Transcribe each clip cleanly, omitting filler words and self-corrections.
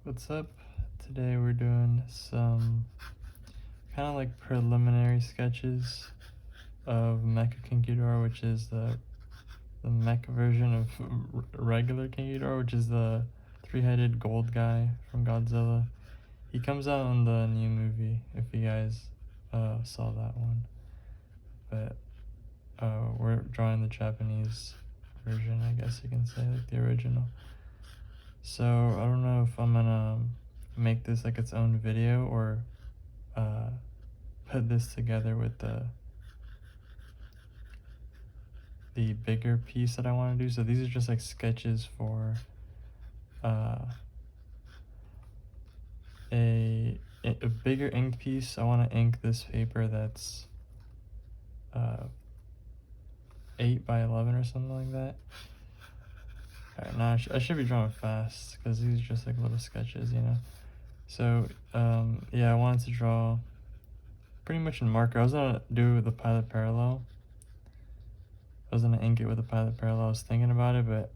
What's up? Today we're doing some kind of like preliminary sketches of MECHA King Ghidorah, which is the MECHA version of regular King Ghidorah, which is the three-headed gold guy from Godzilla. He comes out in the new movie, if you guys saw that one. But we're drawing the Japanese version, I guess you can say, like the original. So I don't know if I'm gonna make this like its own video or put this together with the bigger piece that I want to do. So these are just like sketches for a bigger ink piece. I want to ink this paper that's 8 by 11 or something like that. Alright, now I should be drawing fast because these are just like little sketches, you know. So yeah, I wanted to draw pretty much in marker. I was gonna do the pilot parallel. I was gonna ink it with a pilot parallel. I was thinking about it, but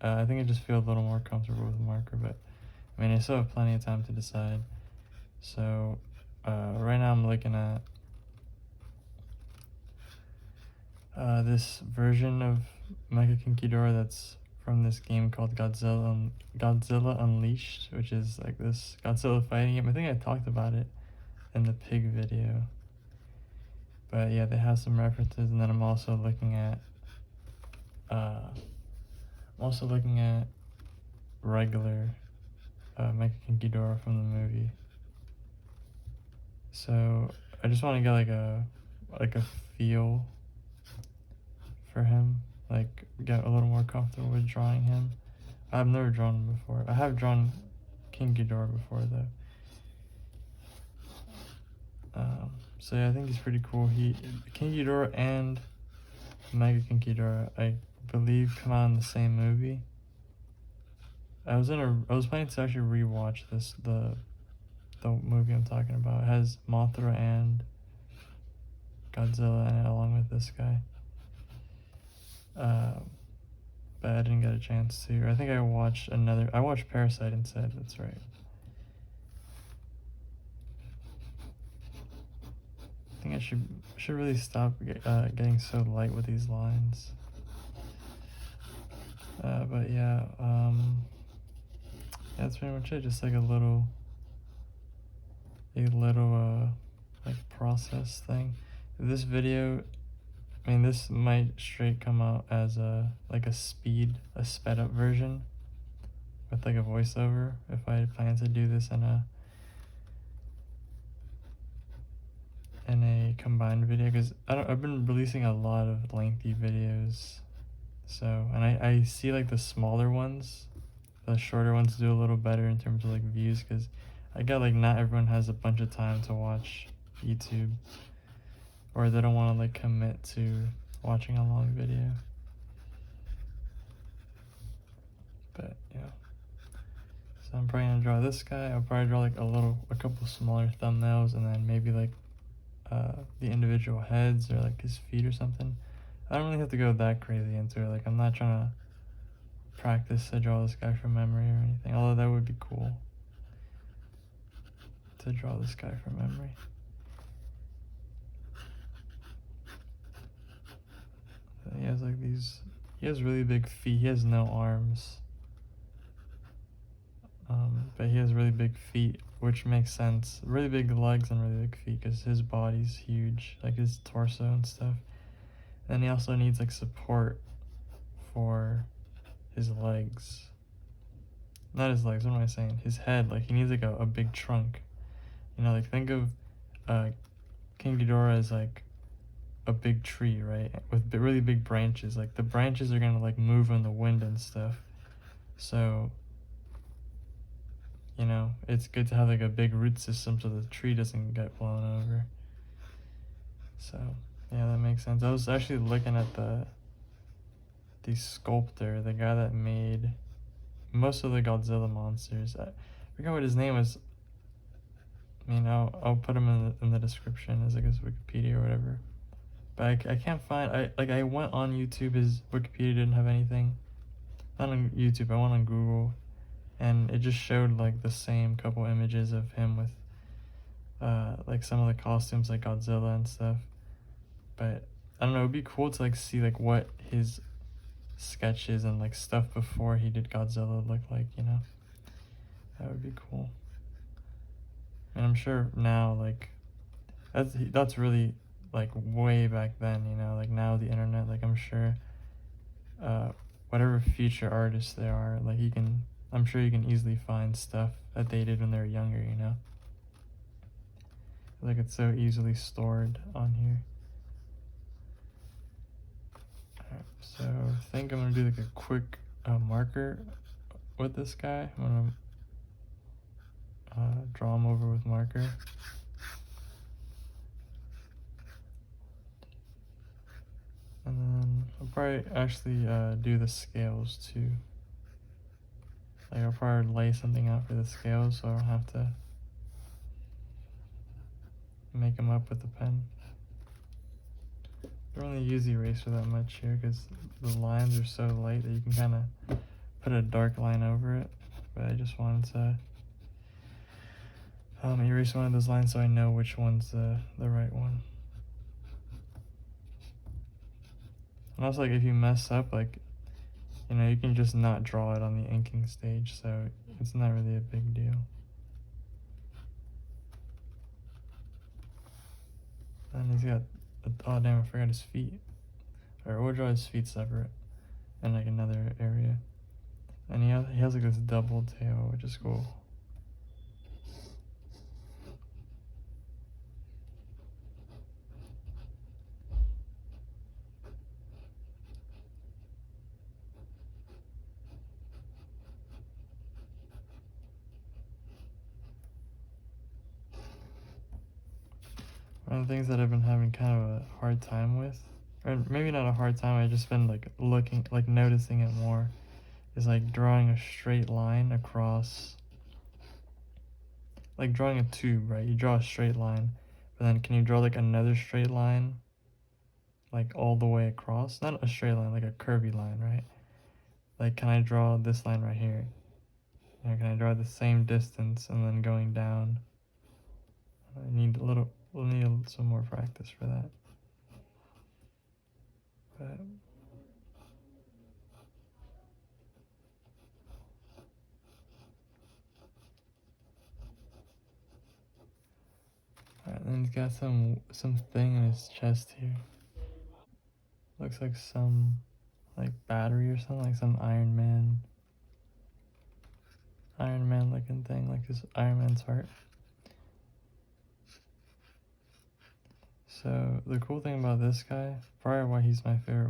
I think I just feel a little more comfortable with a marker. But I mean, I still have plenty of time to decide. So right now I'm looking at this version of MECHA King Ghidorah that's from this game called Godzilla Unleashed, which is like this Godzilla fighting game. I think I talked about it in the pig video. But yeah, they have some references, and then I'm also looking at regular MECHA King Ghidorah from the movie. So I just want to get like a feel for him, like get a little more comfortable with drawing him. I've never drawn him before. I have drawn King Ghidorah before though. So yeah, I think he's pretty cool. King Ghidorah and MECHA King Ghidorah, I believe, come out in the same movie. I was planning to actually rewatch the movie I'm talking about. It has Mothra and Godzilla in it along with this guy. But I didn't get a chance to. I think I watched Parasite instead. That's right. I think I should really stop getting so light with these lines. But yeah, that's pretty much it. Just like a little like process thing. This video, I mean, this might straight come out as a sped up version with like a voiceover if I plan to do this in a combined video, because I've been releasing a lot of lengthy videos. So, and I see like the smaller ones, the shorter ones do a little better in terms of like views, because I get like not everyone has a bunch of time to watch YouTube, or they don't want to like commit to watching a long video. But yeah, so I'm probably gonna draw this guy. I'll probably draw like a couple smaller thumbnails, and then maybe like the individual heads or like his feet or something. I don't really have to go that crazy into it. Like, I'm not trying to practice to draw this guy from memory or anything, although that would be cool to draw this guy from memory. He has like he has really big feet. He has no arms, but he has really big feet, which makes sense. Really big legs and really big feet, because his body's huge, like his torso and stuff. And he also needs like support for his legs. Not his legs, what am I saying? His head, like he needs like a big trunk. You know, like think of King Ghidorah as like a big tree, right? With really big branches. Like the branches are gonna like move in the wind and stuff. So, you know, it's good to have like a big root system so the tree doesn't get blown over. So yeah, that makes sense. I was actually looking at the sculptor, the guy that made most of the Godzilla monsters. I forgot what his name was. I mean, I'll put him in the description as like his Wikipedia or whatever. But I can't find. I went on YouTube. His Wikipedia didn't have anything. Not on YouTube. I went on Google, and it just showed like the same couple images of him with like some of the costumes like Godzilla and stuff. But I don't know, it'd be cool to like see like what his sketches and like stuff before he did Godzilla look like, you know? That would be cool. And I'm sure now, like, that's really like way back then, you know? Like now the internet, like I'm sure whatever future artists there are, like I'm sure you can easily find stuff that they did when they were younger, you know? Like it's so easily stored on here. Alright, so I think I'm gonna do like a quick marker with this guy. I'm gonna draw him over with marker. And then I'll probably actually do the scales too. Like I'll probably lay something out for the scales so I don't have to make them up with the pen. I don't really use the eraser that much here because the lines are so light that you can kind of put a dark line over it. But I just wanted to erase one of those lines so I know which one's the right one. And also, like, if you mess up, like, you know, you can just not draw it on the inking stage, so it's not really a big deal. And he's got, oh damn, I forgot his feet. Alright, we'll draw his feet separate in like another area. And he has like this double tail, which is cool. One of the things that I've been having kind of a hard time with, or maybe not a hard time, I've just been like noticing it more, is like drawing a straight line across, like drawing a tube, right? You draw a straight line, but then can you draw like another straight line, like all the way across? Not a straight line, like a curvy line, right? Like, can I draw this line right here? You know, can I draw the same distance and then going down? We'll need some more practice for that. But alright, then he's got some thing in his chest here. Looks like some like battery or something, like some Iron Man looking thing, like his Iron Man's heart. So the cool thing about this guy, probably why he's my favorite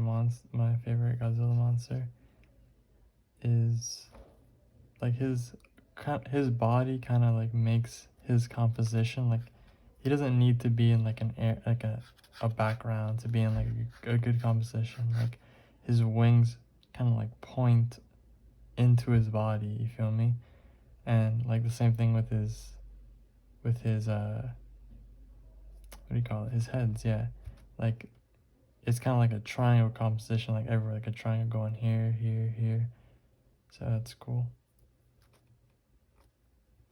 Godzilla monster, is like his body kind of like makes his composition, like he doesn't need to be in like a background to be in like a good composition. Like his wings kind of like point into his body, you feel me? And like the same thing with his what do you call it, his heads, yeah. Like it's kind of like a triangle composition, like everywhere, like a triangle going here, here, here. So that's cool.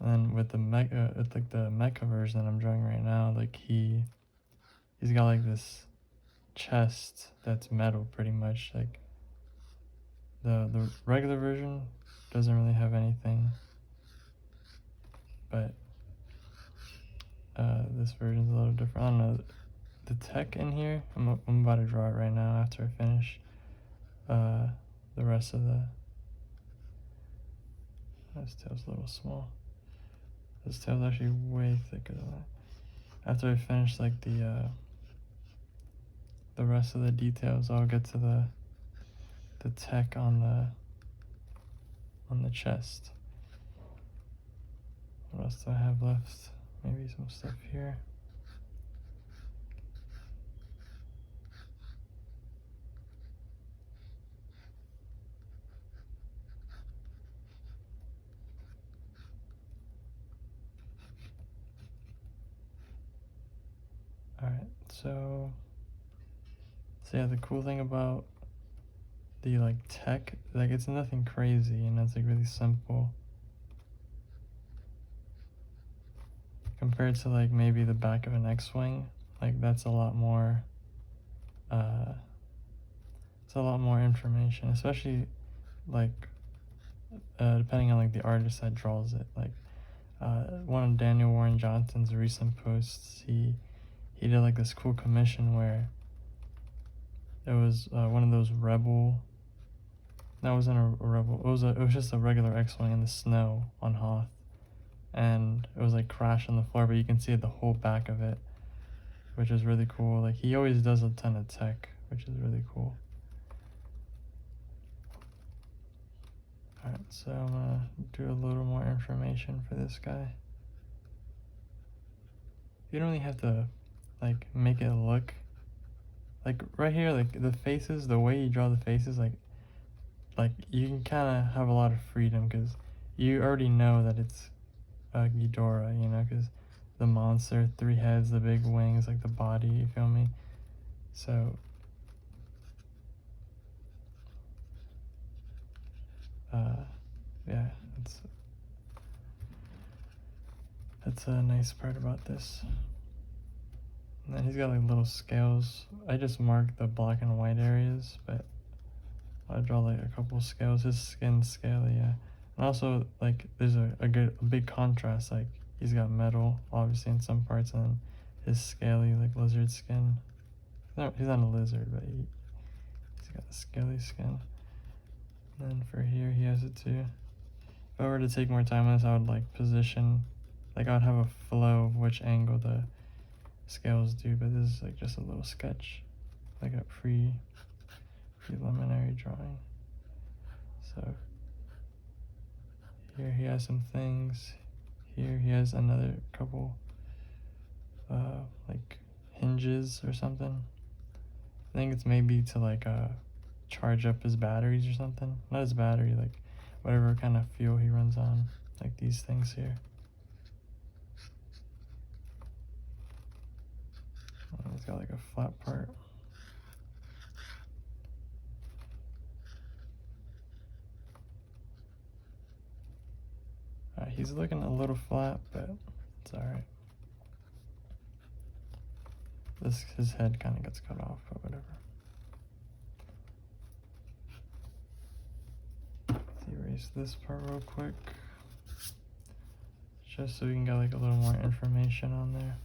And then with the mecha version that I'm drawing right now, like he's got like this chest that's metal pretty much. Like the regular version doesn't really have anything, but this version's a little different. I don't know, the tech in here, I'm about to draw it right now after I finish the rest of this tail's a little small. This tail's actually way thicker than that. After I finish like the rest of the details, I'll get to the tech on the chest. What else do I have left? Maybe some stuff here. Alright, so yeah, the cool thing about the like tech, like it's nothing crazy, and it's like really simple. compared to like maybe the back of an X-Wing, like that's a lot more, it's a lot more information, especially like depending on like the artist that draws it. Like one of Daniel Warren Johnson's recent posts, he did like this cool commission where it was one of those rebel. That wasn't a rebel. It was just a regular X-Wing in the snow on Hoth, and it was like crashed on the floor, but you can see the whole back of it, which is really cool. Like he always does a ton of tech, which is really cool. Alright, so I'm gonna do a little more information for this guy. You don't really have to like make it look like right here, like the faces, the way you draw the faces, like you can kind of have a lot of freedom because you already know that it's GHIDORAH, you know, because the monster, 3 heads, the big wings, like the body, you feel me? So yeah, that's a nice part about this. And then he's got like little scales. I just marked the black and white areas, but I draw like a couple scales. His skin's scaly, yeah. And also like there's a big contrast. Like he's got metal obviously in some parts, and then his scaly like lizard skin. He's not a lizard, but he's got a scaly skin. And then for here he has it too. If I were to take more time on this, I would like position, like I would have a flow of which angle the scales do, but this is like just a little sketch, like a preliminary drawing. So here he has some things. Here he has another couple like hinges or something. I think it's maybe to like charge up his batteries or something. Not his battery, like whatever kind of fuel he runs on, like these things here. And it's got like a flat part. He's looking a little flat, but it's alright. His head kind of gets cut off, but whatever. Let's erase this part real quick, just so we can get like a little more information on there.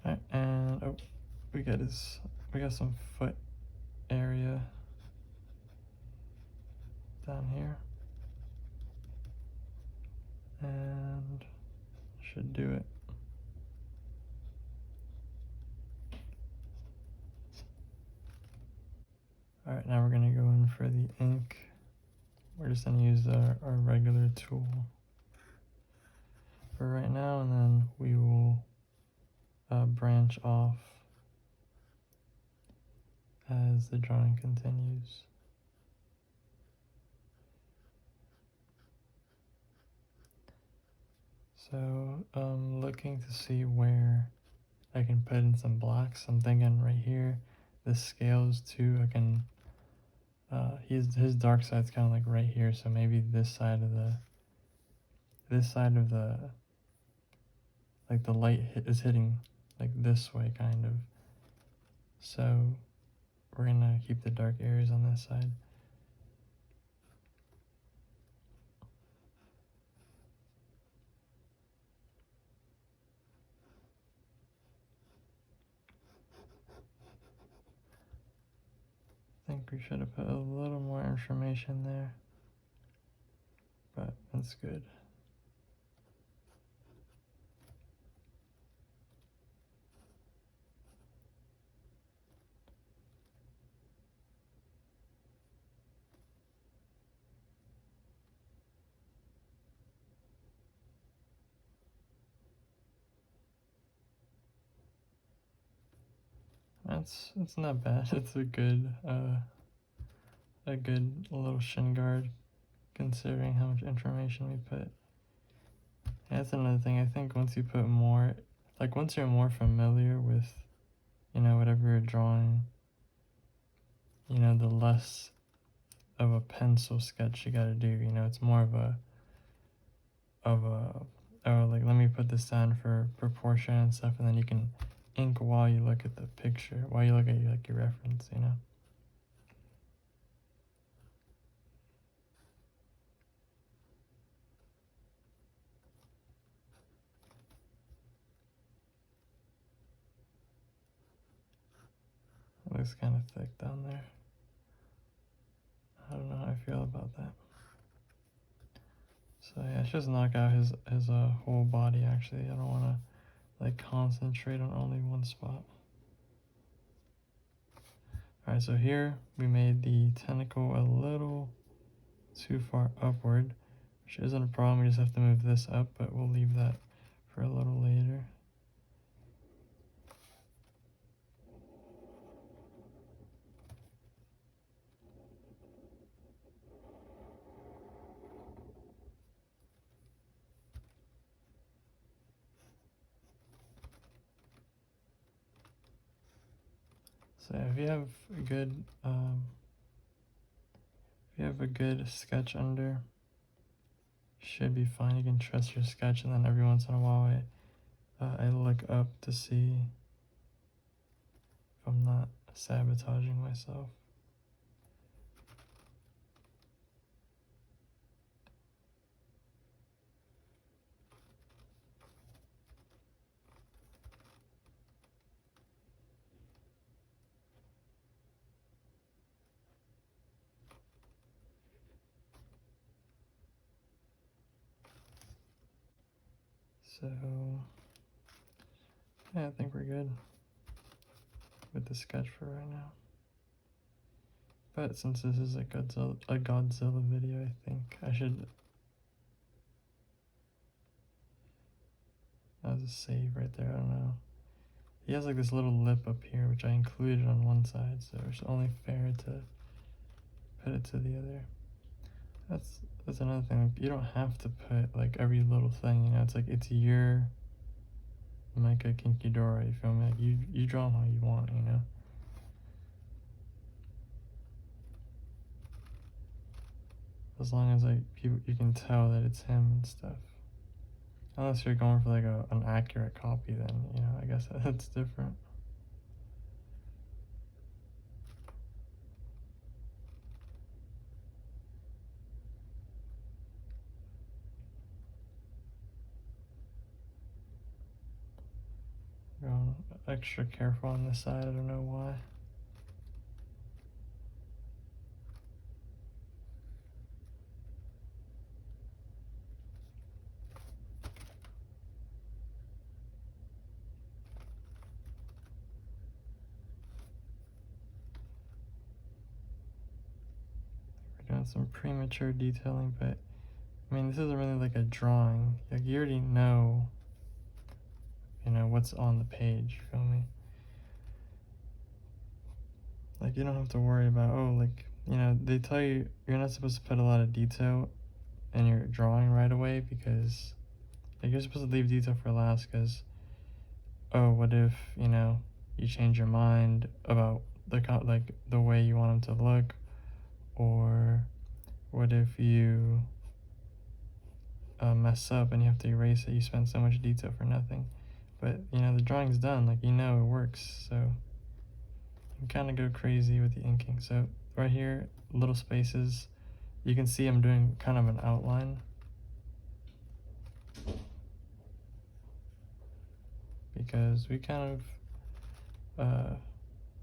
Alright, and oh, we got some foot area down here, and should do it. Alright, now we're gonna go in for the ink. We're just gonna use our regular tool for right now, and then we will branch off as the drawing continues. So I'm looking to see where I can put in some blacks. I'm thinking right here, the scales too, I can, his dark side's kind of like right here, so maybe this side of the, like the light is hitting like this way kind of. So we're gonna keep the dark areas on this side. I think we should have put a little more information there, but that's good. It's not bad. It's a good little shin guard considering how much information we put. And that's another thing. I think once you put more, like once you're more familiar with, you know, whatever you're drawing, you know, the less of a pencil sketch you gotta do. You know, it's more of a oh, like let me put this down for proportion and stuff, and then you can ink while you look at the picture, while you look at like your reference, you know. It looks kind of thick down there. I don't know how I feel about that. So yeah, let's just knock out his whole body. Actually, I don't want to like concentrate on only one spot. Alright, so here we made the tentacle a little too far upward, which isn't a problem. We just have to move this up, but we'll leave that for a little later. So if you have a good sketch under, should be fine. You can trust your sketch, and then every once in a while I look up to see if I'm not sabotaging myself. So yeah, I think we're good with the sketch for right now. But since this is a Godzilla video, I think I should. That was a save right there. I don't know. He has like this little lip up here, which I included on one side, so it's only fair to put it to the other. That's another thing. Like, you don't have to put like every little thing. You know, it's like it's your Mecha GHIDORAH. You feel me? Like you draw them how you want. You know. As long as like you can tell that it's him and stuff. Unless you're going for like an accurate copy, then you know, I guess that's different. Going extra careful on this side. I don't know why. Doing some premature detailing, but I mean, this isn't really like a drawing. Like, you already know, you know, what's on the page, you feel me? Like, you don't have to worry about, oh, like, you know, they tell you you're not supposed to put a lot of detail in your drawing right away, because like, you're supposed to leave detail for last, because, oh, what if, you know, you change your mind about the way you want them to look, or what if you mess up and you have to erase it, you spend so much detail for nothing. But you know, the drawing's done, like, you know it works, so you kind of go crazy with the inking. So right here, little spaces, you can see I'm doing kind of an outline, because we kind of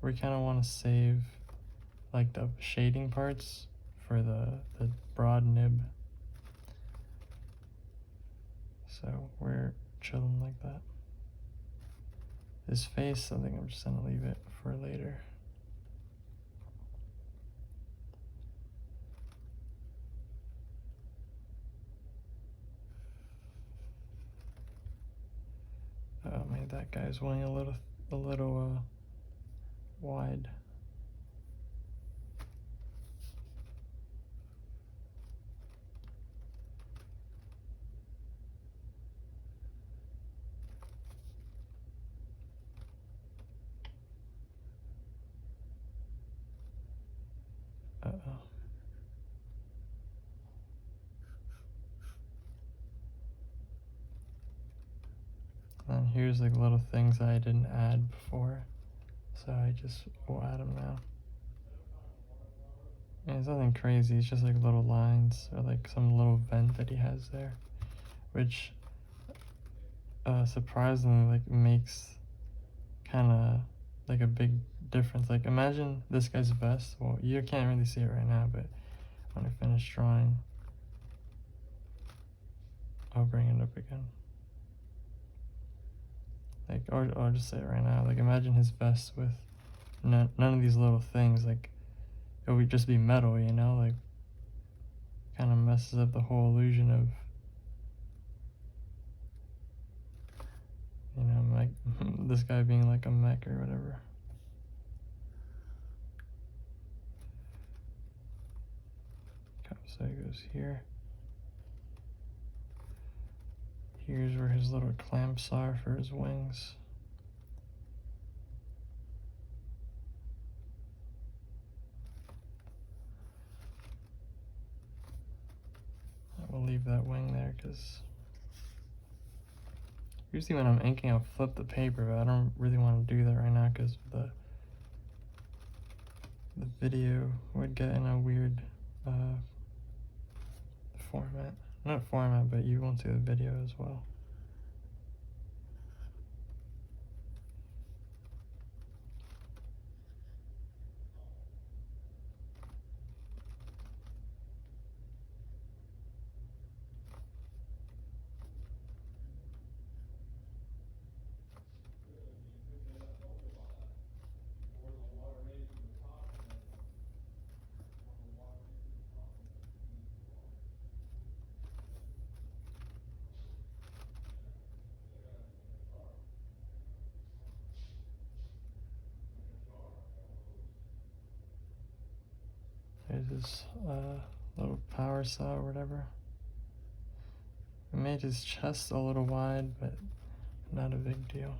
want to save like the shading parts for the broad nib. So we're chilling like that. His face, I think I'm just gonna leave it for later. Oh man, that guy's weighing a little wide. Uh-oh. And here's like little things I didn't add before, so I just will add them now. And it's nothing crazy, it's just like little lines or like some little vent that he has there, which surprisingly like makes kind of like a big difference. Like imagine this guy's vest. Well, you can't really see it right now, but when I finish drawing, I'll bring it up again. Like, or I'll just say it right now. Like imagine his vest with none of these little things. Like it would just be metal, you know? Like kind of messes up the whole illusion of, you know, like this guy being like a mech or whatever. Okay, so it goes here. Here's where his little clamps are for his wings. I will leave that wing there because usually when I'm inking I'll flip the paper, but I don't really want to do that right now because the video would get in a weird format. Not format, but you won't see the video as well. There's this little power saw or whatever. It made his chest a little wide, but not a big deal.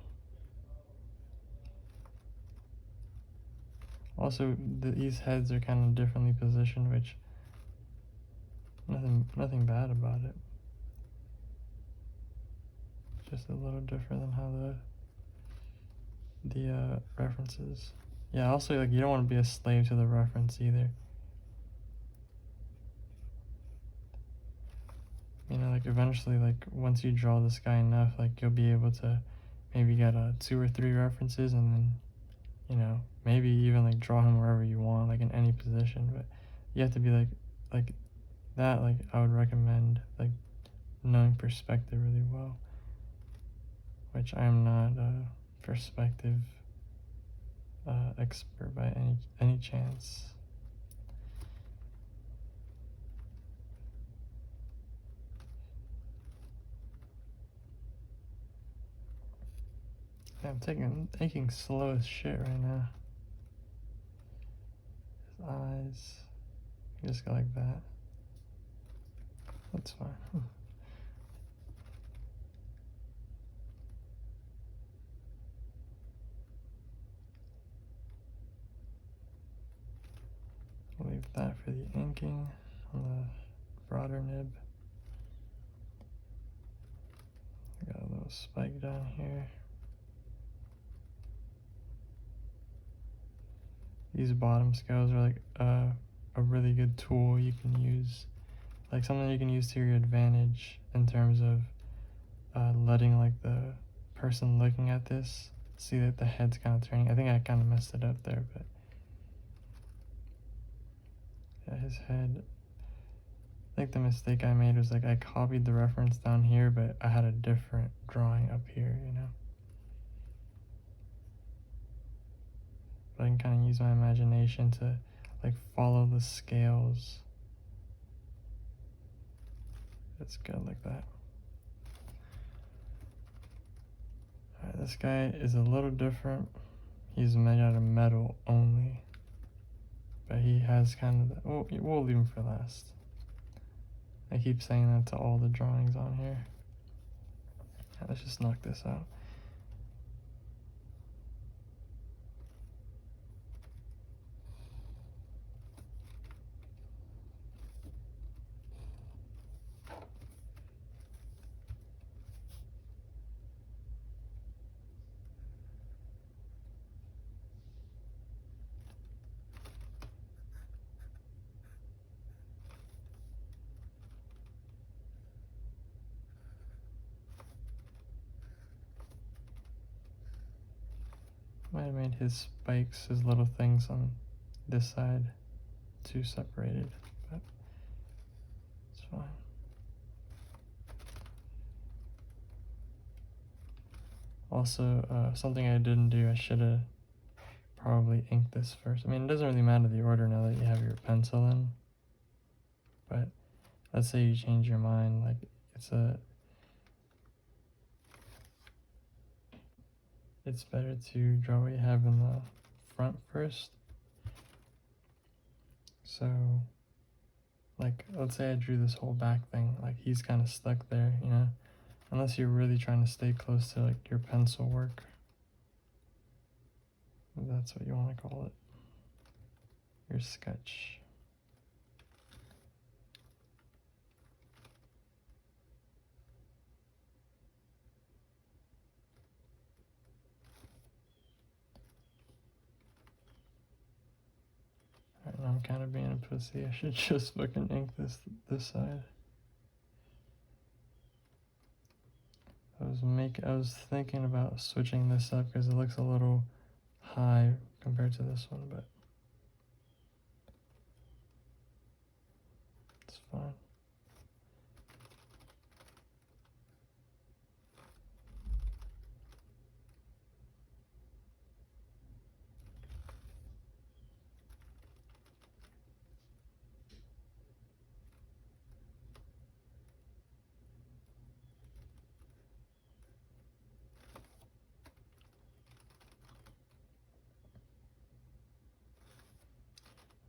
Also, these heads are kind of differently positioned, which nothing bad about it. Just a little different than how the references. Yeah, also like you don't want to be a slave to the reference either. You know, like eventually, like once you draw this guy enough, like you'll be able to maybe get 2 or 3 references, and then, you know, maybe even like draw him wherever you want, like in any position. But you have to be like that. Like I would recommend like knowing perspective really well, which I am not a perspective expert by any chance. Yeah, I'm taking slow as shit right now. His eyes, just go like that. That's fine. Leave that for the inking on the broader nib. I got a little spike down here. These bottom scales are like a really good tool you can use, like something you can use to your advantage in terms of letting like the person looking at this see that the head's kind of turning. I think I kind of messed it up there, but yeah, his head. I think the mistake I made was like I copied the reference down here, but I had a different drawing up here, you know. But I can kind of use my imagination to like follow the scales. It's good like that. Alright, this guy is a little different. He's made out of metal only, but he has kind of the, oh, we'll leave him for last. I keep saying that to all the drawings on here. Yeah, let's just knock this out. might have made his spikes, his little things on this side, too separated, but it's fine. Also, something I didn't do, I should have probably inked this first. I mean, it doesn't really matter the order now that you have your pencil in, but let's say you change your mind, like it's better to draw what you have in the front first. So, like, let's say I drew this whole back thing, like he's kind of stuck there, you know, unless you're really trying to stay close to like your pencil work. If that's what you want to call it, your sketch. Alright, now I'm kind of being a pussy. I should just fucking ink this side. I was thinking about switching this up because it looks a little high compared to this one, but it's fine.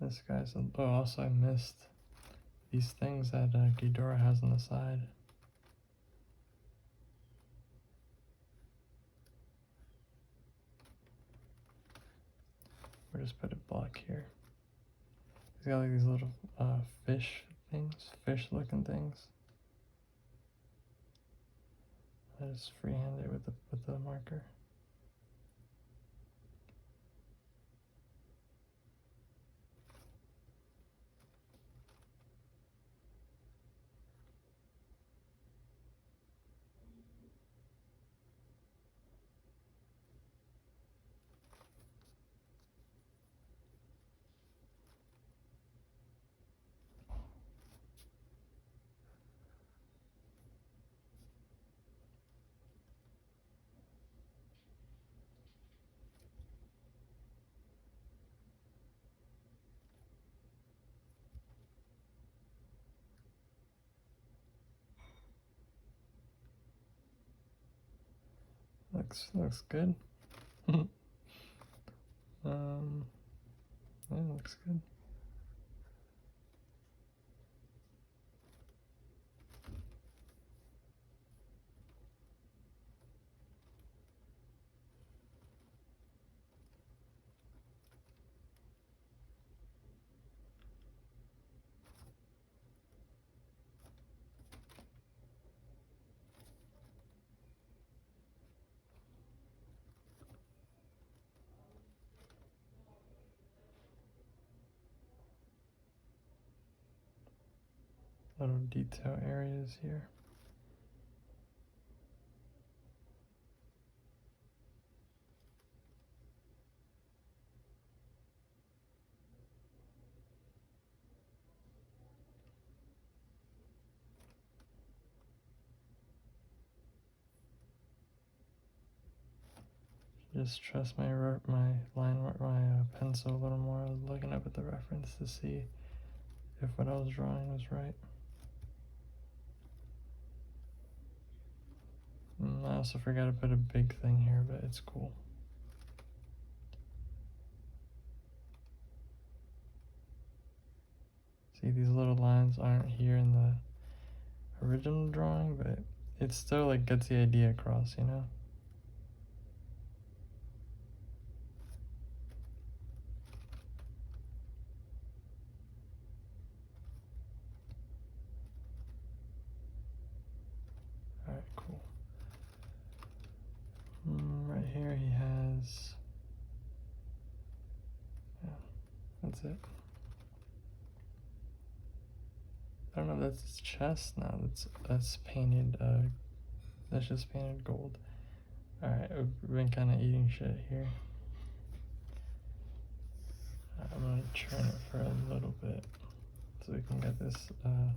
This guy's, oh, also I missed these things that GHIDORAH has on the side. Or just put it black here. He's got like these little fish things, fish looking things. I just freehand it with the marker. Looks good. Yeah, looks good. Little detail areas here. Just trust my pencil a little more. I was looking up at the reference to see if what I was drawing was right. I also forgot to put a big thing here, but it's cool. See, these little lines aren't here in the original drawing, but it still like gets the idea across, you know? Alright, cool. Right here he has, yeah, that's it. I don't know if that's his chest. No, that's painted, that's just painted gold. Alright, we've been kind of eating shit here. I'm gonna turn it for a little bit so we can get this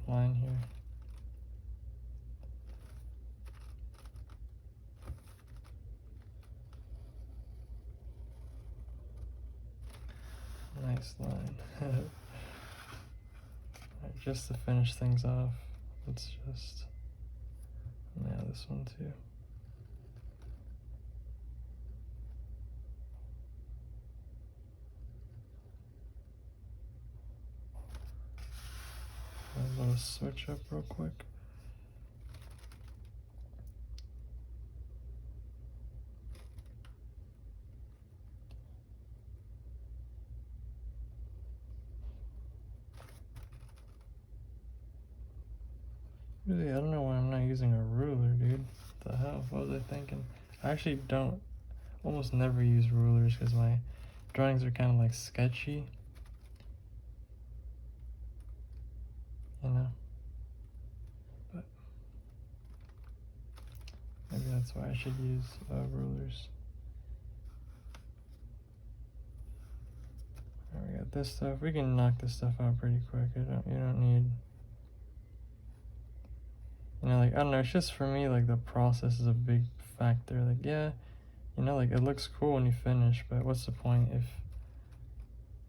line here. Nice line. Right, just to finish things off, let's just, yeah, this one too. A little switch up real quick. Really, I don't know why I'm not using a ruler, dude. What the hell? What was I thinking? I actually don't, almost never use rulers because my drawings are kind of like sketchy. You know? But maybe that's why I should use rulers. Alright, we got this stuff. We can knock this stuff out pretty quick. You don't need, you know, like, I don't know, it's just for me, like, the process is a big factor. Like, yeah, you know, like, it looks cool when you finish, but what's the point if,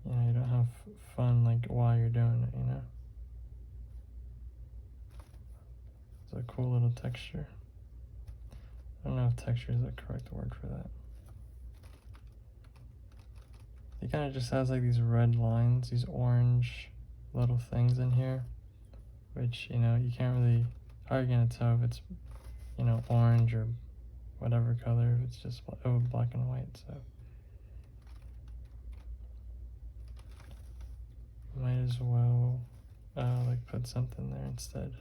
you know, you don't have fun, like, while you're doing it, you know? It's a cool little texture. I don't know if texture is the correct word for that. It kind of just has, like, these red lines, these orange little things in here, which, you know, you can't really, how are you going to tell if it's, you know, orange or whatever color, if it's just black and white, so. Might as well, like, put something there instead.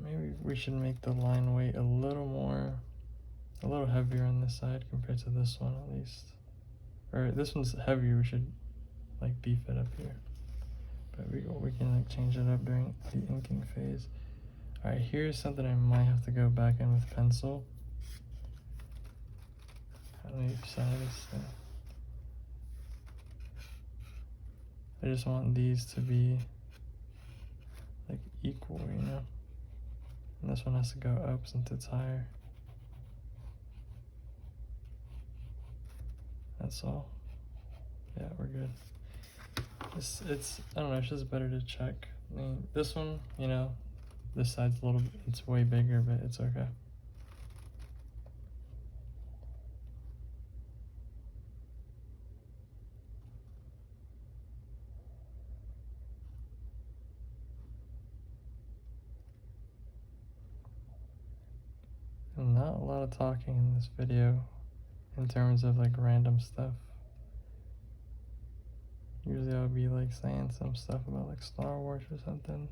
Maybe we should make the line weight a little heavier on this side compared to this one at least. Or this one's heavier, we should like beef it up here. But we can like change it up during the inking phase. Alright, here's something I might have to go back in with pencil. On each side of this thing. I just want these to be like equal, you know? And this one has to go up since it's higher. That's all. Yeah, we're good. It's I don't know, it's just better to check. I mean, this one, you know, this side's a little bit, it's way bigger, but it's okay. And not a lot of talking in this video in terms of like random stuff. Usually I'll be like saying some stuff about like Star Wars or something.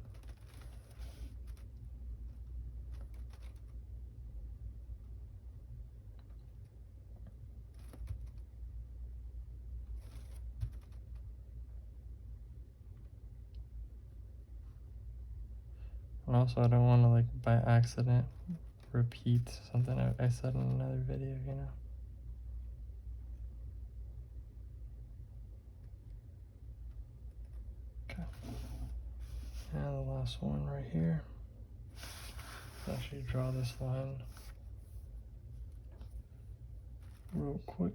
And also I don't want to like by accident repeat something I said in another video, you know? Okay. And the last one right here. Let's actually draw this line real quick.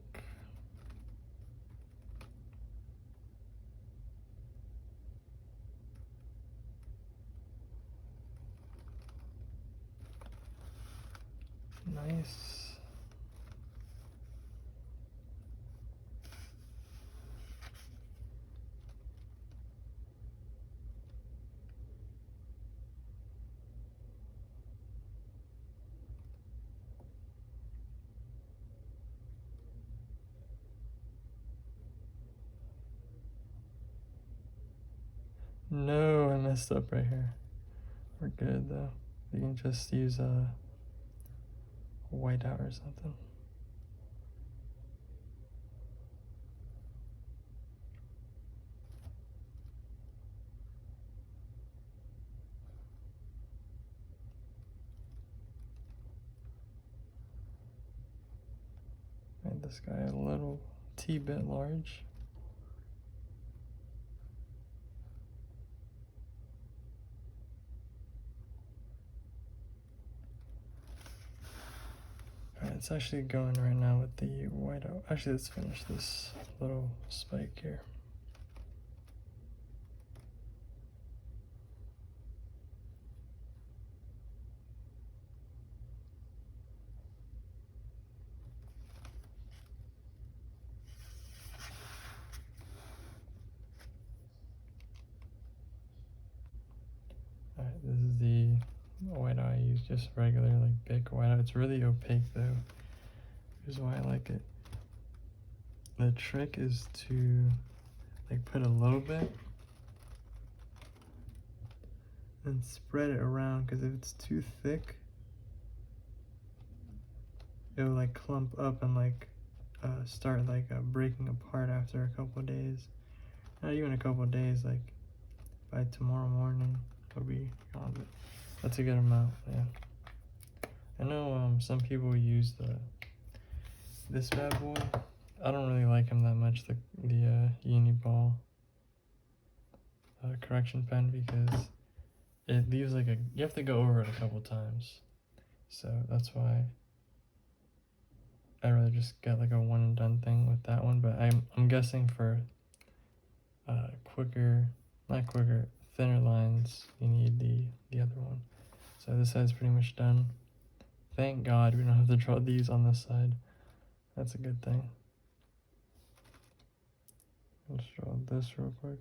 Nice. No, I messed up right here. We're good though. We can just use a whiteout or something. made this guy a little T-bit large. Alright, it's actually going right now with the whiteout. Actually, let's finish this little spike here. Alright, this is the whiteout I use, just regular like big whiteout. It's really opaque though. Here's why I like it. The trick is to like put a little bit and spread it around, because if it's too thick, it'll like clump up and like start like breaking apart after a couple of days. Not even a couple of days, like by tomorrow morning it'll be gone. But that's a good amount, yeah. I know some people use this bad boy. I don't really like him that much, the Uniball correction pen, because it leaves like you have to go over it a couple times. So that's why I'd rather just get like a one and done thing with that one. But I'm guessing for thinner lines, you need the other one. So this side's pretty much done. Thank God we don't have to draw these on this side. That's a good thing. Let's draw this real quick.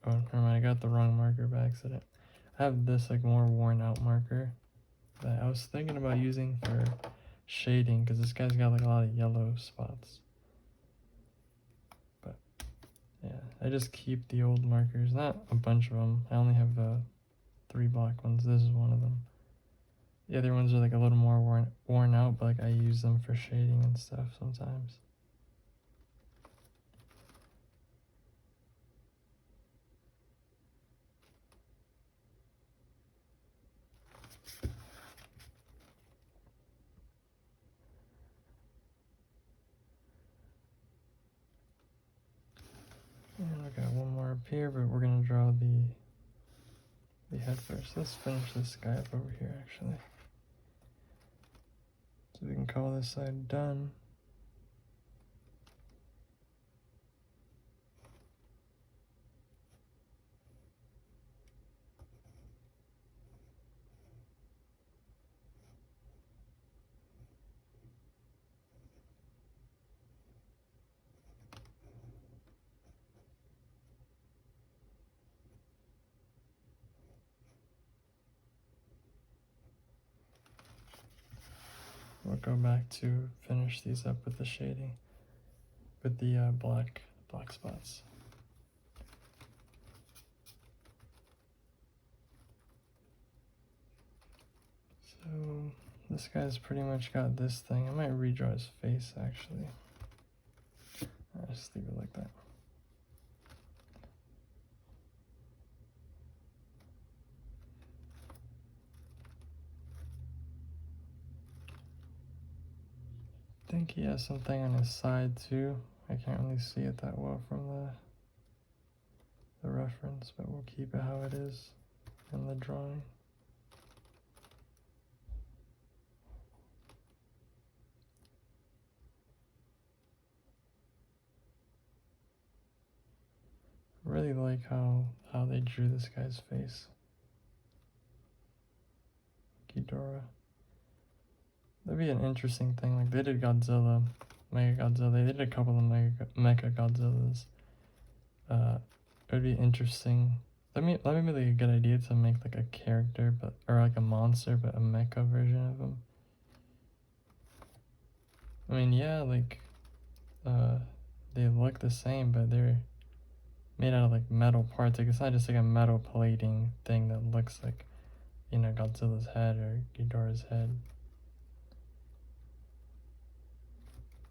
Oh, never mind, I got the wrong marker by accident. I have this like more worn out marker that I was thinking about using for shading, because this guy's got like a lot of yellow spots. But yeah, I just keep the old markers, not a bunch of them. I only have 3 black ones. This is one of them. The other ones are like a little more worn out, but like I use them for shading and stuff sometimes. And I got one more up here, but we're gonna draw the head first. Let's finish this guy up over here actually. So we can call this side done. We'll go back to finish these up with the shading, with the black spots. So this guy's pretty much got this thing. I might redraw his face actually. I'll just leave it like that. I think he has something on his side too. I can't really see it that well from the reference, but we'll keep it how it is in the drawing. I really like how they drew this guy's face. GHIDORAH. That'd be an interesting thing. Like they did Godzilla, Mega Godzilla. They did a couple of Mecha Godzillas. It would be interesting. Let me be like a good idea to make like a character, or like a monster, but a mecha version of him. I mean, yeah, like they look the same, but they're made out of like metal parts. Like it's not just like a metal plating thing that looks like, you know, Godzilla's head or Ghidorah's head.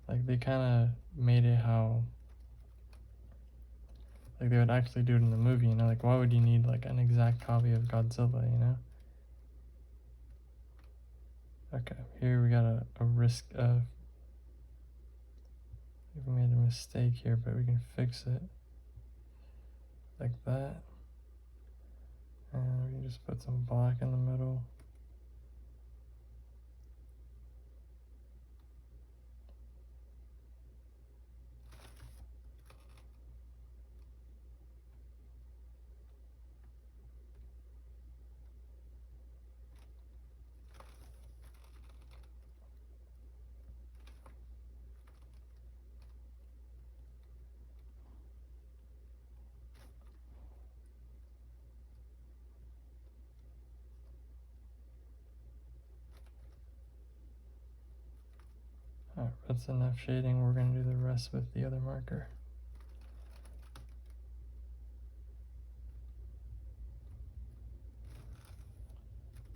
Like they kind of made it how like they would actually do it in the movie, you know? Like why would you need like an exact copy of Godzilla, you know? Okay, here we got a We made a mistake here, but we can fix it like that. And we can just put some black in the middle. Alright, that's enough shading. We're going to do the rest with the other marker.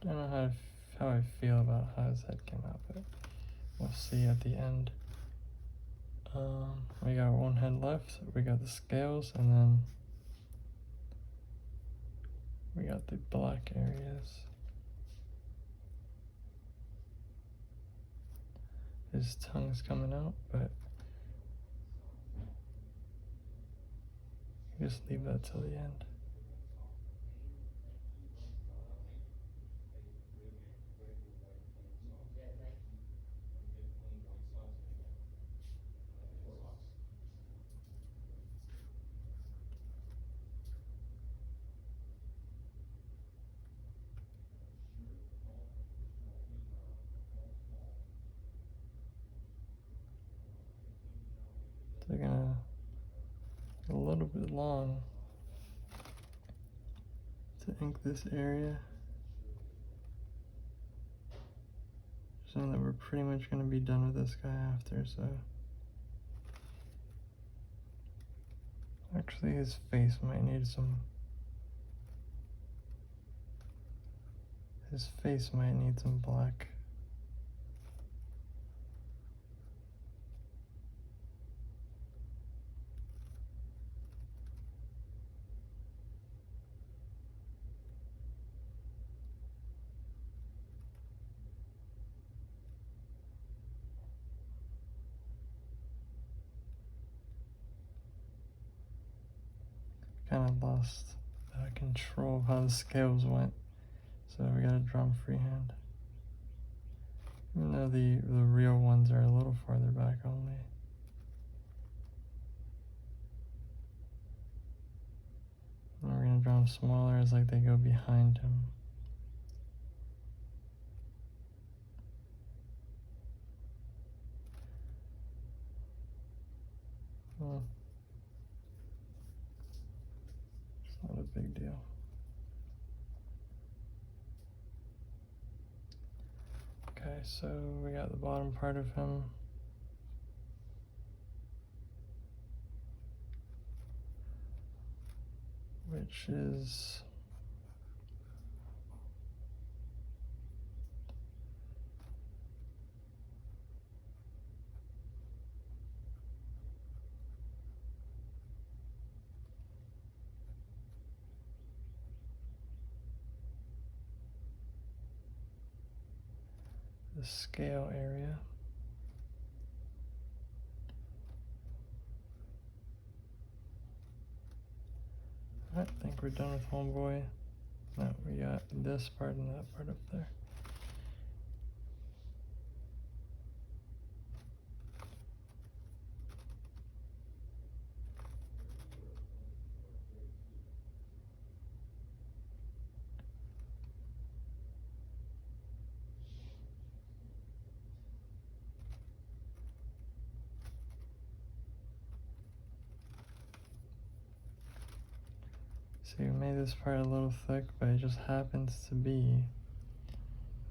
Don't know how I feel about how his head came out, but we'll see at the end. We got one head left. We got the scales, and then we got the black areas. His tongue's coming out, but just leave that till the end. They're gonna a little bit long to ink this area. So that we're pretty much gonna be done with this guy after, so. Actually, his face might need some. His face might need some black. Kind of lost control of how the scales went, so we gotta draw them freehand. Even though the real ones are a little farther back only. And we're gonna draw them smaller as like they go behind him. Well, it's not a big deal. Okay, so we got the bottom part of him. Which is the scale area. I think we're done with Homeboy. No, we got this part and that part up there. So we made this part a little thick, but it just happens to be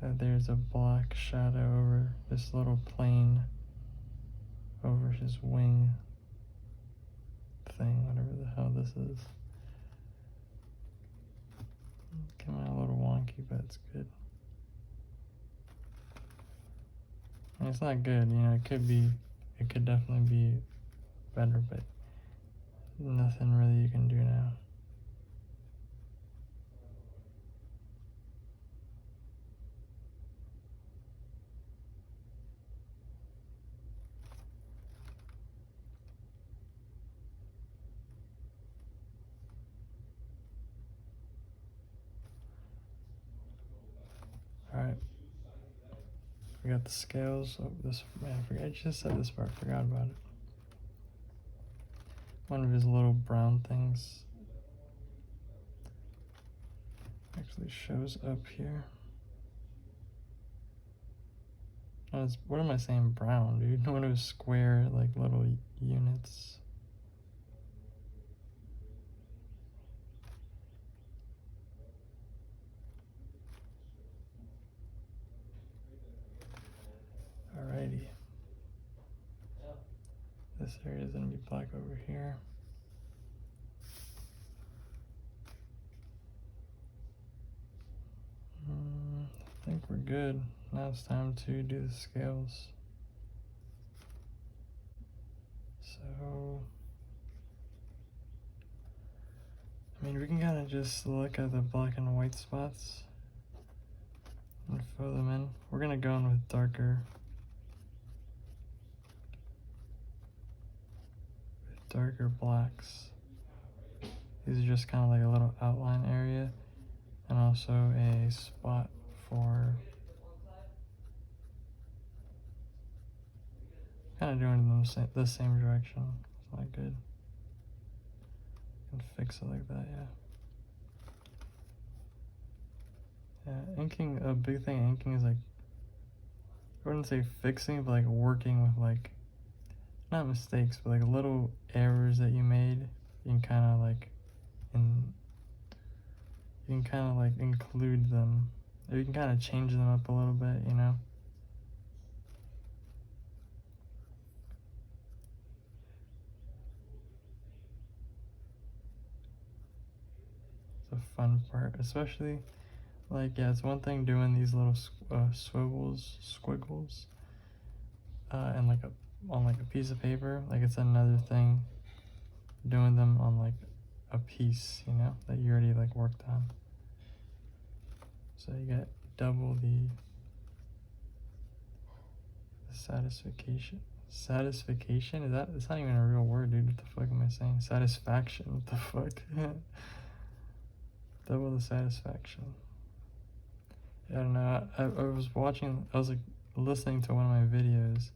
that there's a black shadow over this little plane over his wing thing, whatever the hell this is. Came out a little wonky, but it's good. I mean, it's not good, you know, it could definitely be better, but nothing really you can do now. we got the scales. Oh, this, man, I just said this part, forgot about it. One of his little brown things actually shows up here. Oh, it's, what am I saying, brown, dude? One of his square, like, little units. Alrighty. This area is gonna be black over here. I think we're good. Now it's time to do the scales. So, I mean, we can kind of just look at the black and white spots and fill them in. We're gonna go in with darker blacks. These are just kind of like a little outline area and also a spot for kind of doing them the same direction. It's not good. Can fix it like that, yeah. Yeah, inking, a big thing in inking is like, I wouldn't say fixing, but like working with like, not mistakes, but like little errors that you made. You can kind of like, include them. Or you can kind of change them up a little bit, you know? It's a fun part, especially like, yeah, it's one thing doing these little squiggles, and like on like a piece of paper. Like it's another thing doing them on like a piece, you know, that you already like worked on. So you get double the satisfaction. Satisfaction? Is that? It's not even a real word, dude. What the fuck am I saying? Satisfaction. What the fuck? Double the satisfaction. I don't know. I was like listening to one of my videos,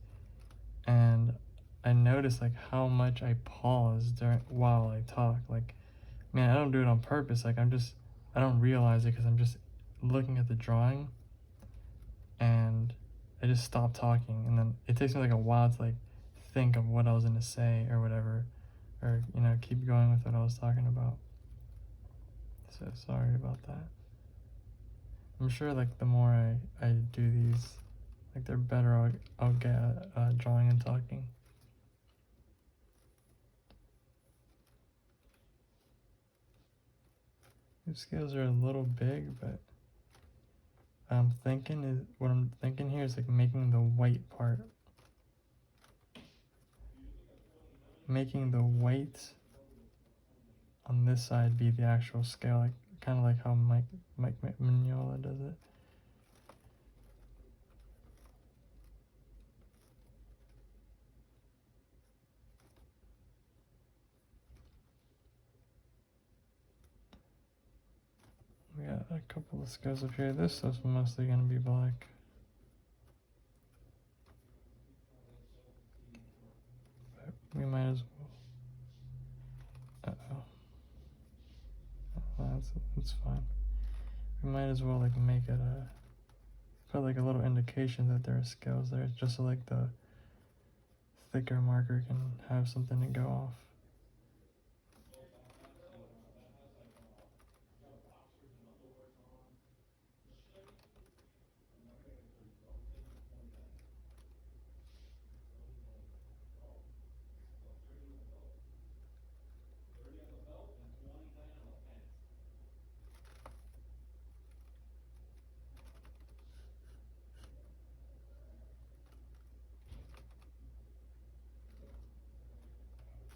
and I noticed like how much I pause while I talk. Like, man, I don't do it on purpose. Like I don't realize it because I'm just looking at the drawing, and I just stop talking, and then it takes me like a while to like think of what I was gonna say or whatever, or you know, keep going with what I was talking about. So sorry about that. I'm sure like the more I do these, like they're better I'll get drawing and talking. These scales are a little big, but what I'm thinking here is like making the white part. Making the white on this side be the actual scale, like kind of like how Mike Mignola does it. We got a couple of scales up here. This stuff's mostly gonna be black. But we might as well. That's fine. We might as well like make it put like a little indication that there are scales there, just so like the thicker marker can have something to go off.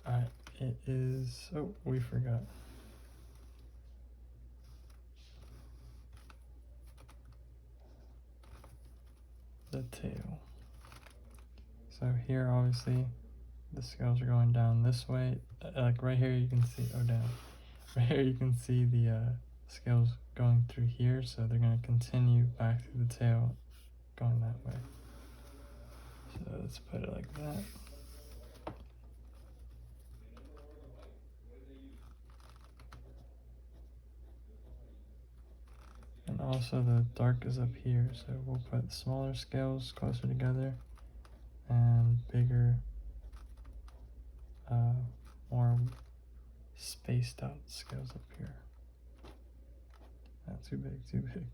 Alright, it is, oh, we forgot. The tail. So here, obviously, the scales are going down this way. Like right here, you can see, oh, down. Right here, you can see the scales going through here, so they're gonna continue back through the tail, going that way. let's put it like that. And also the dark is up here, so we'll put smaller scales closer together and bigger, more spaced out scales up here. Not too big, too big.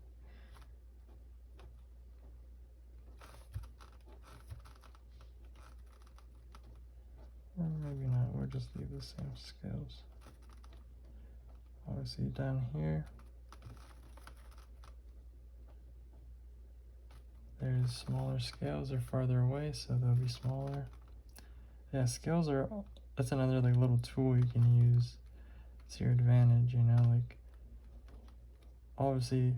Or maybe not, we'll just leave the same scales. Obviously down here, there's smaller scales, they're farther away, so they'll be smaller. Yeah, scales are, that's another like little tool you can use to your advantage, you know, like obviously,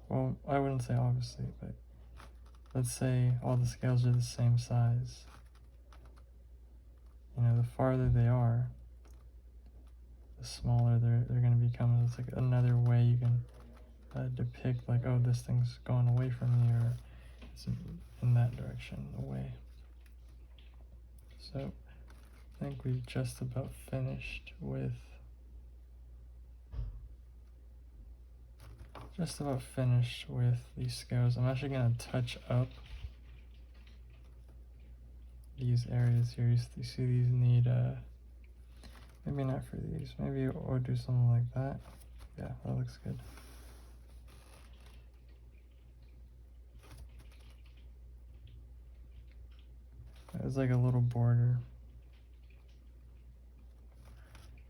well, I wouldn't say obviously, but let's say all the scales are the same size. You know, the farther they are, the smaller they're going to become. It's like another way you can depict like, oh, this thing's going away from me, or it's in that direction away. So I think we've just about finished with these scales. I'm actually going to touch up these areas here. You see these need maybe not for these, maybe, or do something like that. Yeah, that looks good. It's like a little border.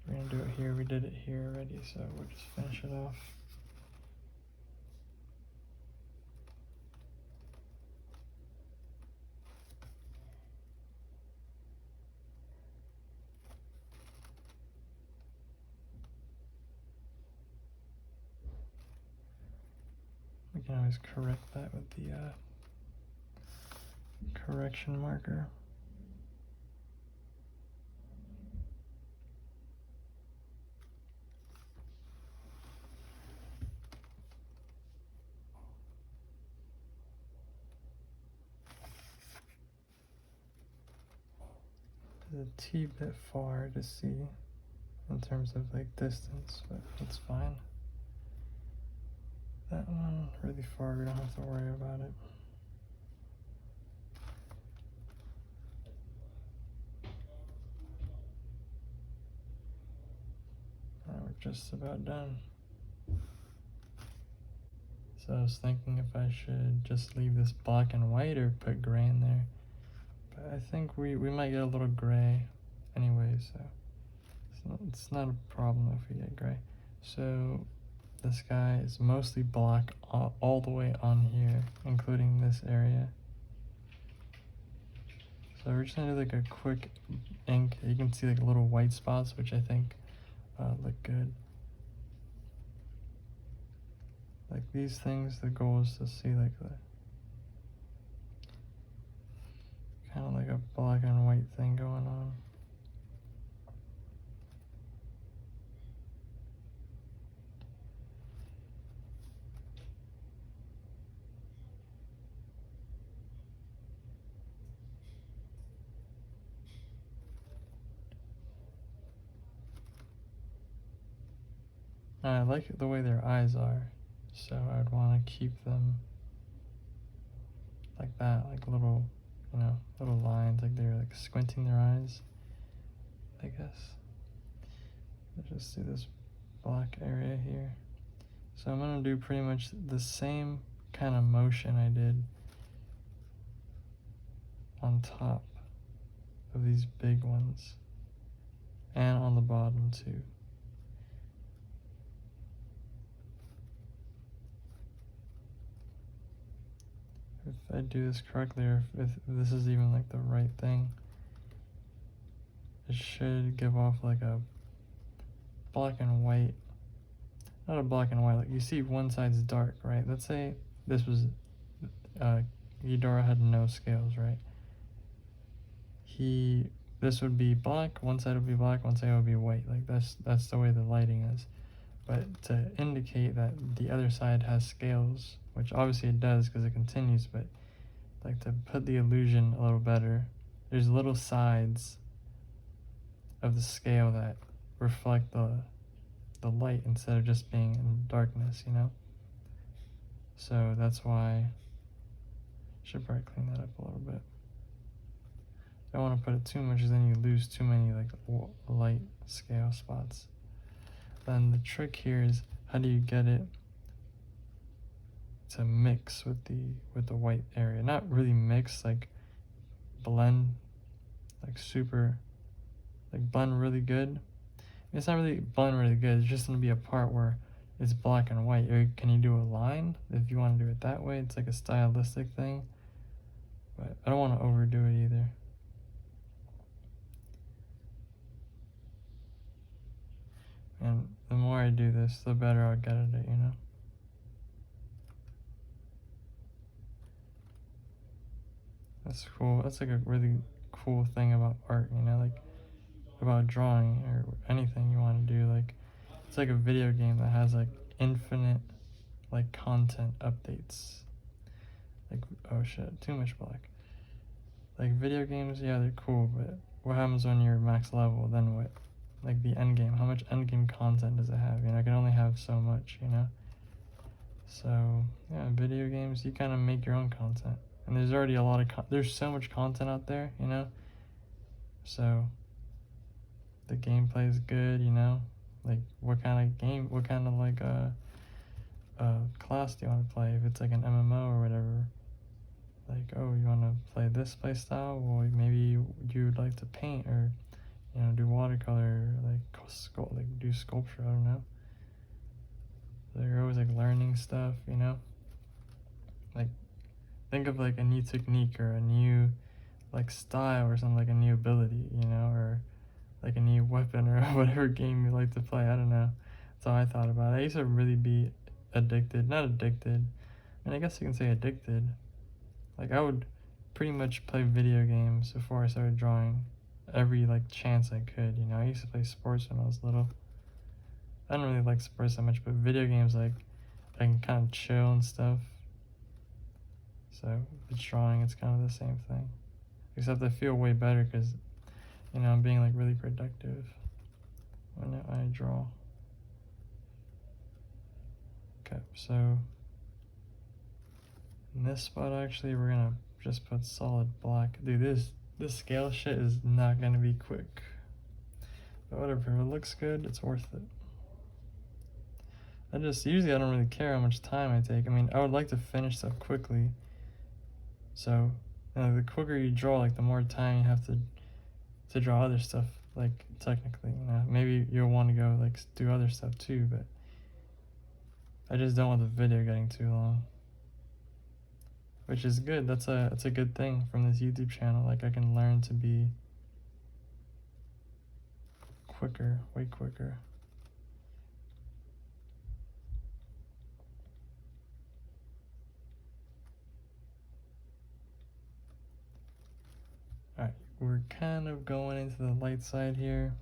We're gonna do it here. We did it here already, so we'll just finish it off. We can always correct that with the correction marker. It's a T bit far to see in terms of like distance, but that's fine. That one really far, we don't have to worry about it. We're just about done. So I was thinking if I should just leave this black and white or put gray in there. But I think we might get a little gray anyway, so it's not a problem if we get gray. So the sky is mostly black all the way on here, including this area. So we're just gonna do like a quick ink. You can see like little white spots, which I think look good. Like these things, the goal is to see like the kind of like a black and white thing going on. I like the way their eyes are, so I'd want to keep them like that, like little, you know, little lines, like they're like squinting their eyes, I guess. Let's just do this black area here. So I'm gonna do pretty much the same kind of motion I did on top of these big ones and on the bottom too. If I do this correctly, or if this is even like the right thing, it should give off like a black and white, not a black and white, like you see one side's dark, right? Let's say this was, GHIDORAH had no scales, right? This would be black, one side would be black, one side would be white, like that's the way the lighting is. But to indicate that the other side has scales, which obviously it does because it continues, but like to put the illusion a little better, there's little sides of the scale that reflect the light instead of just being in darkness, you know? So that's why I should probably clean that up a little bit. Don't want to put it too much because then you lose too many like light scale spots. Then the trick here is how do you get it to mix with the white area? Not really mix, like blend, like super, like blend really good. It's not really blend really good. It's just gonna be a part where it's black and white. Or can you do a line if you want to do it that way? It's like a stylistic thing, but I don't want to overdo it either. And the more I do this, the better I'll get at it, you know? That's cool. That's like a really cool thing about art, you know? Like, about drawing or anything you want to do. Like, it's like a video game that has, like, infinite, like, content updates. Like, oh shit, too much black. Like, video games, yeah, they're cool, but what happens when you're max level? Then what? Like the end game, how much end game content does it have? You know, I can only have so much, you know? So, yeah, video games, you kind of make your own content. And there's already a lot of, there's so much content out there, you know? So, the gameplay is good, you know? Like, what kind of game, what kind of, like, class do you want to play? If it's like an MMO or whatever. Like, oh, you want to play this play style? Well, maybe you'd like to paint or, you know, do watercolor, like do sculpture. I don't know. So you're always like learning stuff, you know. Like, think of like a new technique or a new like style or something, like a new ability, you know, or like a new weapon or whatever game you like to play. I don't know. That's how I thought about it. I used to really be addicted, not addicted, and I guess you can say addicted. Like, I would pretty much play video games before I started drawing every like chance I could, you know. I used to play sports when I was little. I don't really like sports that much, but video games, like, I can kind of chill and stuff. So with drawing, it's kind of the same thing, except I feel way better because, you know, I'm being like really productive when I draw. Okay, so in this spot, actually, we're gonna just put solid black. Dude, this scale shit is not gonna be quick, but whatever. If it looks good, it's worth it. Usually I don't really care how much time I take. I mean, I would like to finish stuff quickly. So, you know, the quicker you draw, like, the more time you have to draw other stuff, like, technically, you know. Maybe you'll want to go, like, do other stuff too, but I just don't want the video getting too long. Which is good. That's a good thing from this YouTube channel. Like, I can learn to be quicker, way quicker. Alright, we're kind of going into the light side here.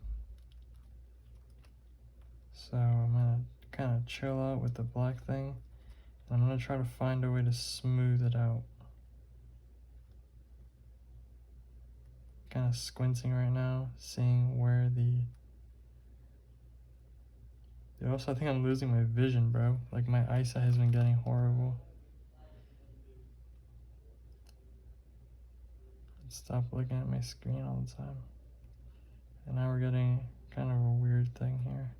So I'm gonna kind of chill out with the black thing. And I'm gonna try to find a way to smooth it out. Kind of squinting right now, seeing where the... Dude, also, I think I'm losing my vision, bro. Like, my eyesight has been getting horrible. Stop looking at my screen all the time. And now we're getting kind of a weird thing here.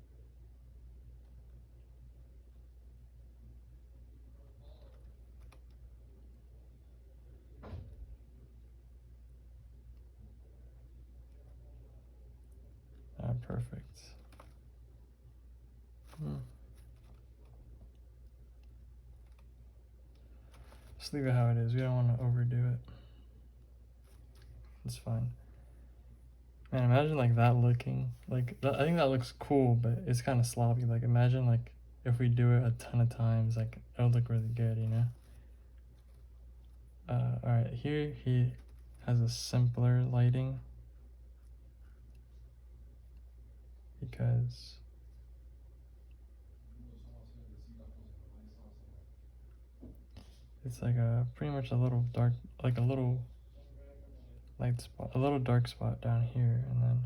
Ah, perfect. Just leave it how it is. We don't want to overdo it. It's fine. Man, imagine like that looking. Like, I think that looks cool, but it's kind of sloppy. Like, imagine like if we do it a ton of times, like, it'll look really good, you know? Alright, here he has a simpler lighting because it's like a pretty much a little dark, like a little light spot, a little dark spot down here, and then,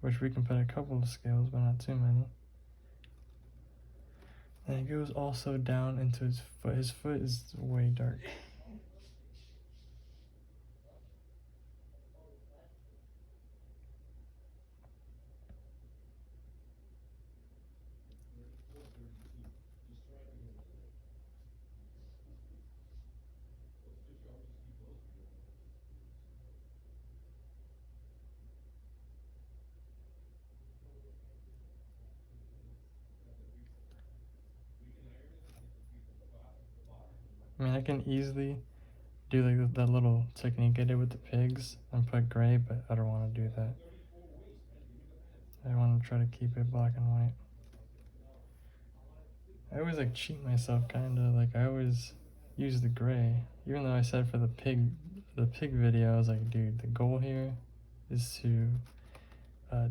which we can put a couple of scales, but not too many. And it goes also down into his foot. His foot is way dark. I mean, I can easily do like that little technique I did with the pigs and put gray, but I don't want to do that. I want to try to keep it black and white. I always like cheat myself, kind of like I always use the gray, even though I said for the pig video, I was like, dude, the goal here is to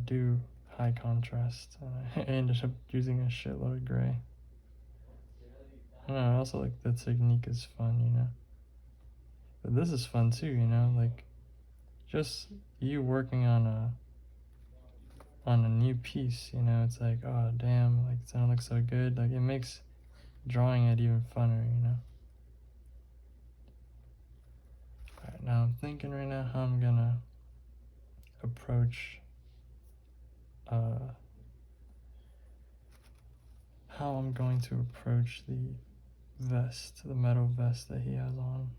do high contrast, and I ended up using a shitload of gray. I don't know, I also like the technique is fun, you know. But this is fun too, you know, like just you working on a new piece, you know. It's like, oh damn, like it's gonna look so good. Like it makes drawing it even funner, you know. Alright, now I'm thinking right now how I'm gonna approach how I'm going to approach the vest, the metal vest that he has on.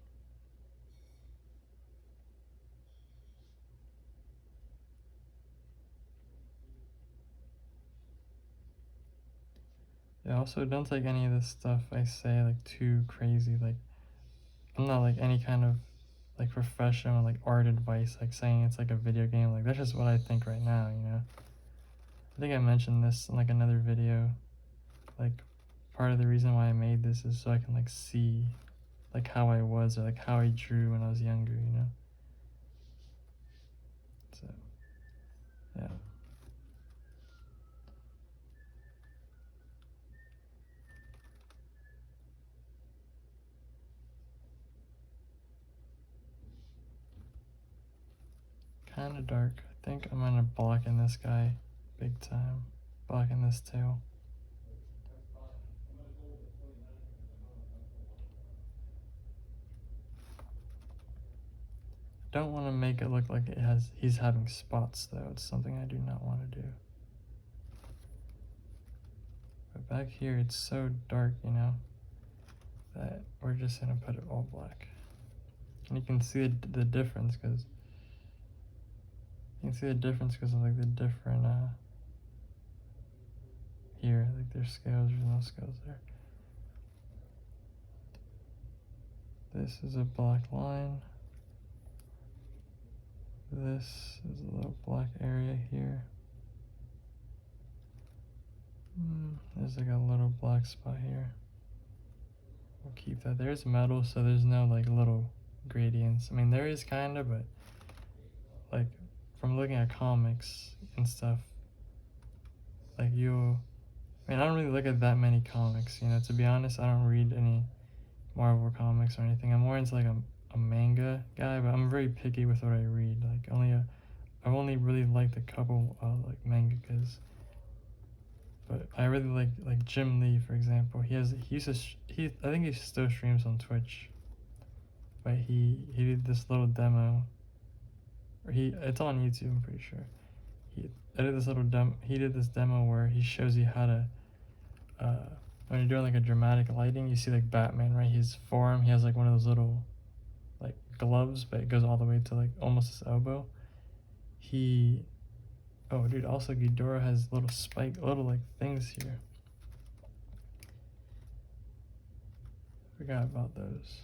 Yeah, also don't take any of this stuff I say like too crazy. Like I'm not like any kind of like professional like art advice, like saying it's like a video game. Like that's just what I think right now, you know. I think I mentioned this in like another video. Like part of the reason why I made this is so I can like see like how I was, or like how I drew when I was younger, you know. So yeah. Kind of dark. I think I'm gonna blacken this guy big time. Blacken this tail. Don't want to make it look like he's having spots though. It's something I do not want to do. But back here it's so dark, you know, that we're just gonna put it all black. And you can see the difference because of like the different here, like there's scales, there's no scales there. This is a black line. This is a little black area here. There's like a little black spot here. We'll keep that. There's metal, so there's no like little gradients. I mean, there is kind of, but like from looking at comics and stuff, like I mean, I don't really look at that many comics, you know, to be honest. I don't read any Marvel comics or anything. I'm more into like a manga guy, but I'm very picky with what I read. Like I've only really liked a couple like mangakas. But I really like Jim Lee, for example. I think he still streams on Twitch. But he did this little demo, or it's on YouTube, I'm pretty sure. He did this demo where he shows you how to when you're doing like a dramatic lighting, you see like Batman, right? His forearm, he has like one of those little like gloves, but it goes all the way to like almost his elbow. Oh, dude, also GHIDORAH has little like things here. Forgot about those.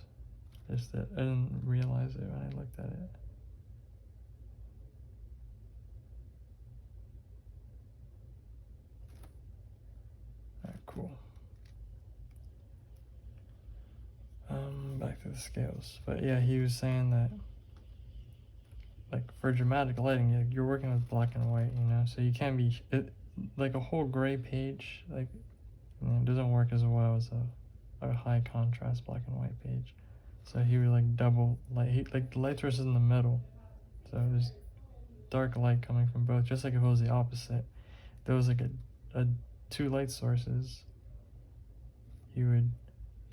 Just that I didn't realize it when I looked at it. Alright, cool. Back to the scales. But yeah, he was saying that like for dramatic lighting, you're working with black and white, you know, so you can't be like a whole gray page, like, you know, it doesn't work as well as a high contrast black and white page. So he would like double light, like the light source is in the middle, So there's dark light coming from both, just like if it was the opposite. There was like a two light sources, you would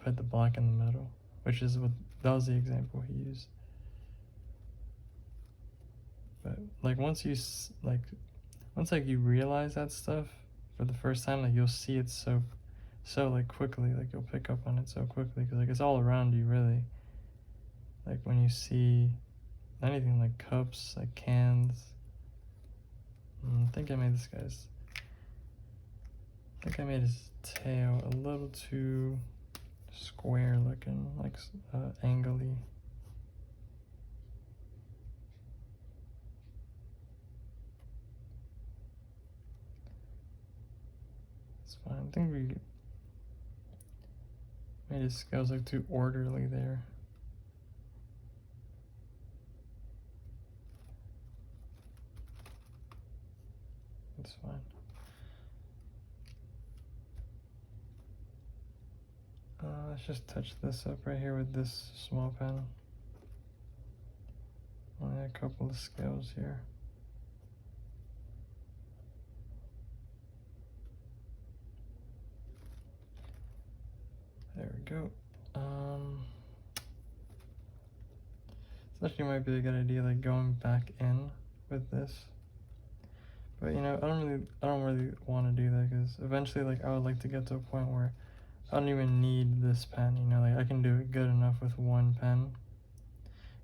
put the black in the middle, which is what, that was the example he used. But like once you you realize that stuff for the first time, like you'll see it so like quickly, like you'll pick up on it so quickly, because like it's all around you really. Like when you see anything like cups, like cans. I think I made his tail a little too square looking, like angly. It's fine. I think we made his scales look too orderly there. It's fine. Let's just touch this up right here with this small pen. Only a couple of scales here. There we go. This actually might be a good idea, like going back in with this. But you know, I don't really want to do that, because eventually, like, I would like to get to a point where I don't even need this pen. You know, like I can do it good enough with one pen.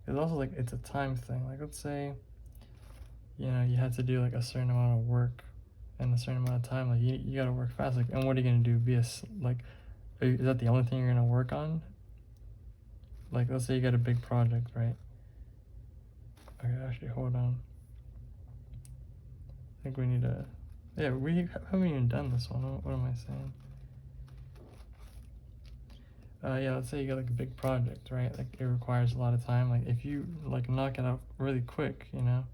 It's also like it's a time thing. Like let's say, you know, you had to do like a certain amount of work in a certain amount of time. Like you gotta work fast. Like, and what are you gonna do? Is that the only thing you're gonna work on? Like let's say you got a big project, right? Okay, actually, hold on. I think we need to. Yeah, we haven't even done this one. What am I saying? Yeah, let's say you got like a big project, right? Like it requires a lot of time. Like if you like knock it out really quick, you know,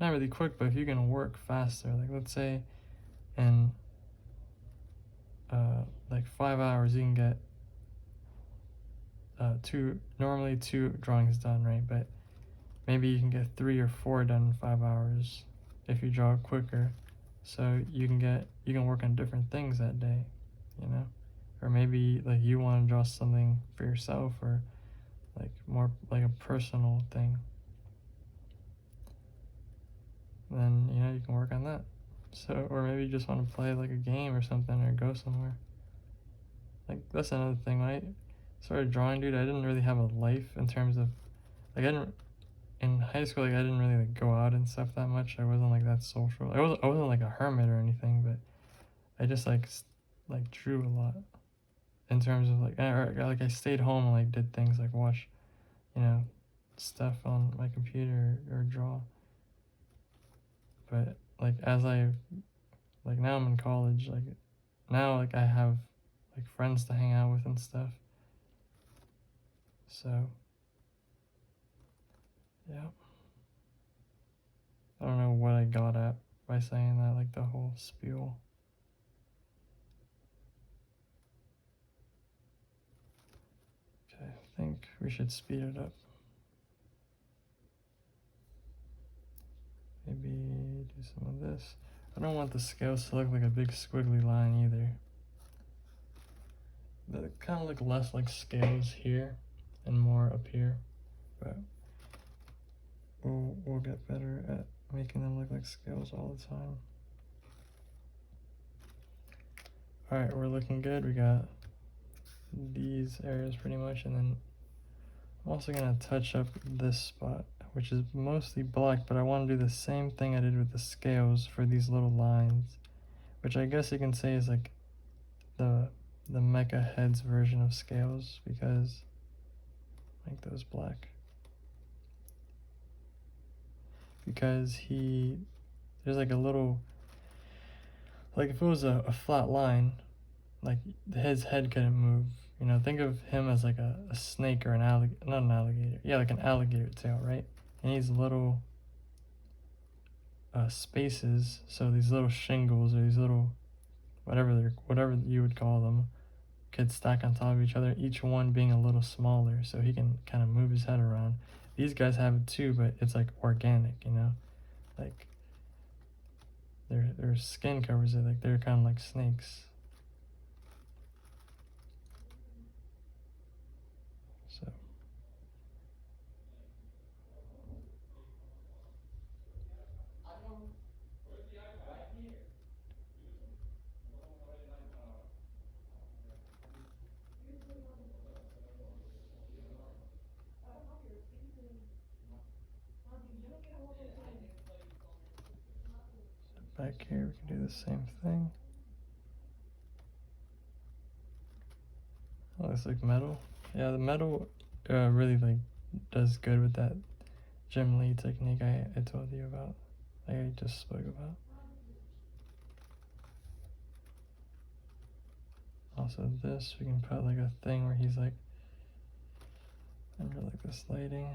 not really quick, but if you're gonna work faster, like let's say in like 5 hours you can get normally two drawings done, right? But maybe you can get 3 or 4 done in 5 hours if you draw quicker. So you can work on different things that day, you know? Or maybe like you want to draw something for yourself, or like more like a personal thing. Then you know you can work on that. So, or maybe you just want to play like a game or something, or go somewhere. Like that's another thing, right? Started drawing, dude. I didn't really have a life in terms of like in high school, like I didn't really like go out and stuff that much. I wasn't like that social. I wasn't like a hermit or anything, but I just like drew a lot. In terms of like I stayed home and like did things like watch, you know, stuff on my computer or draw. But like as I like now I'm in college, like now like I have like friends to hang out with and stuff. So yeah. I don't know what I got at by saying that, like the whole spiel. Okay, I think we should speed it up. Maybe do some of this. I don't want the scales to look like a big squiggly line either. They kind of look less like scales here and more up here, but we'll get better at making them look like scales all the time. All right, we're looking good. We got these areas pretty much, and then I'm also gonna touch up this spot, which is mostly black, but I want to do the same thing I did with the scales for these little lines, which I guess you can say is like the MECHA heads version of scales, because make those black. Because there's like a little, like if it was a flat line, like his head couldn't move. You know, think of him as like a snake or not an alligator. Yeah, like an alligator tail, right? And these little spaces, so these little shingles or these little whatever you would call them, could stack on top of each other, each one being a little smaller, so he can kind of move his head around. these guys have it too, but it's like organic, you know, like their skin covers it, like they're kind of like snakes. So back here we can do the same thing. Oh, looks like metal. Yeah, the metal really like does good with that Jim Lee technique I told you about, like I just spoke about. Also this, we can put like a thing where he's like under like this lighting.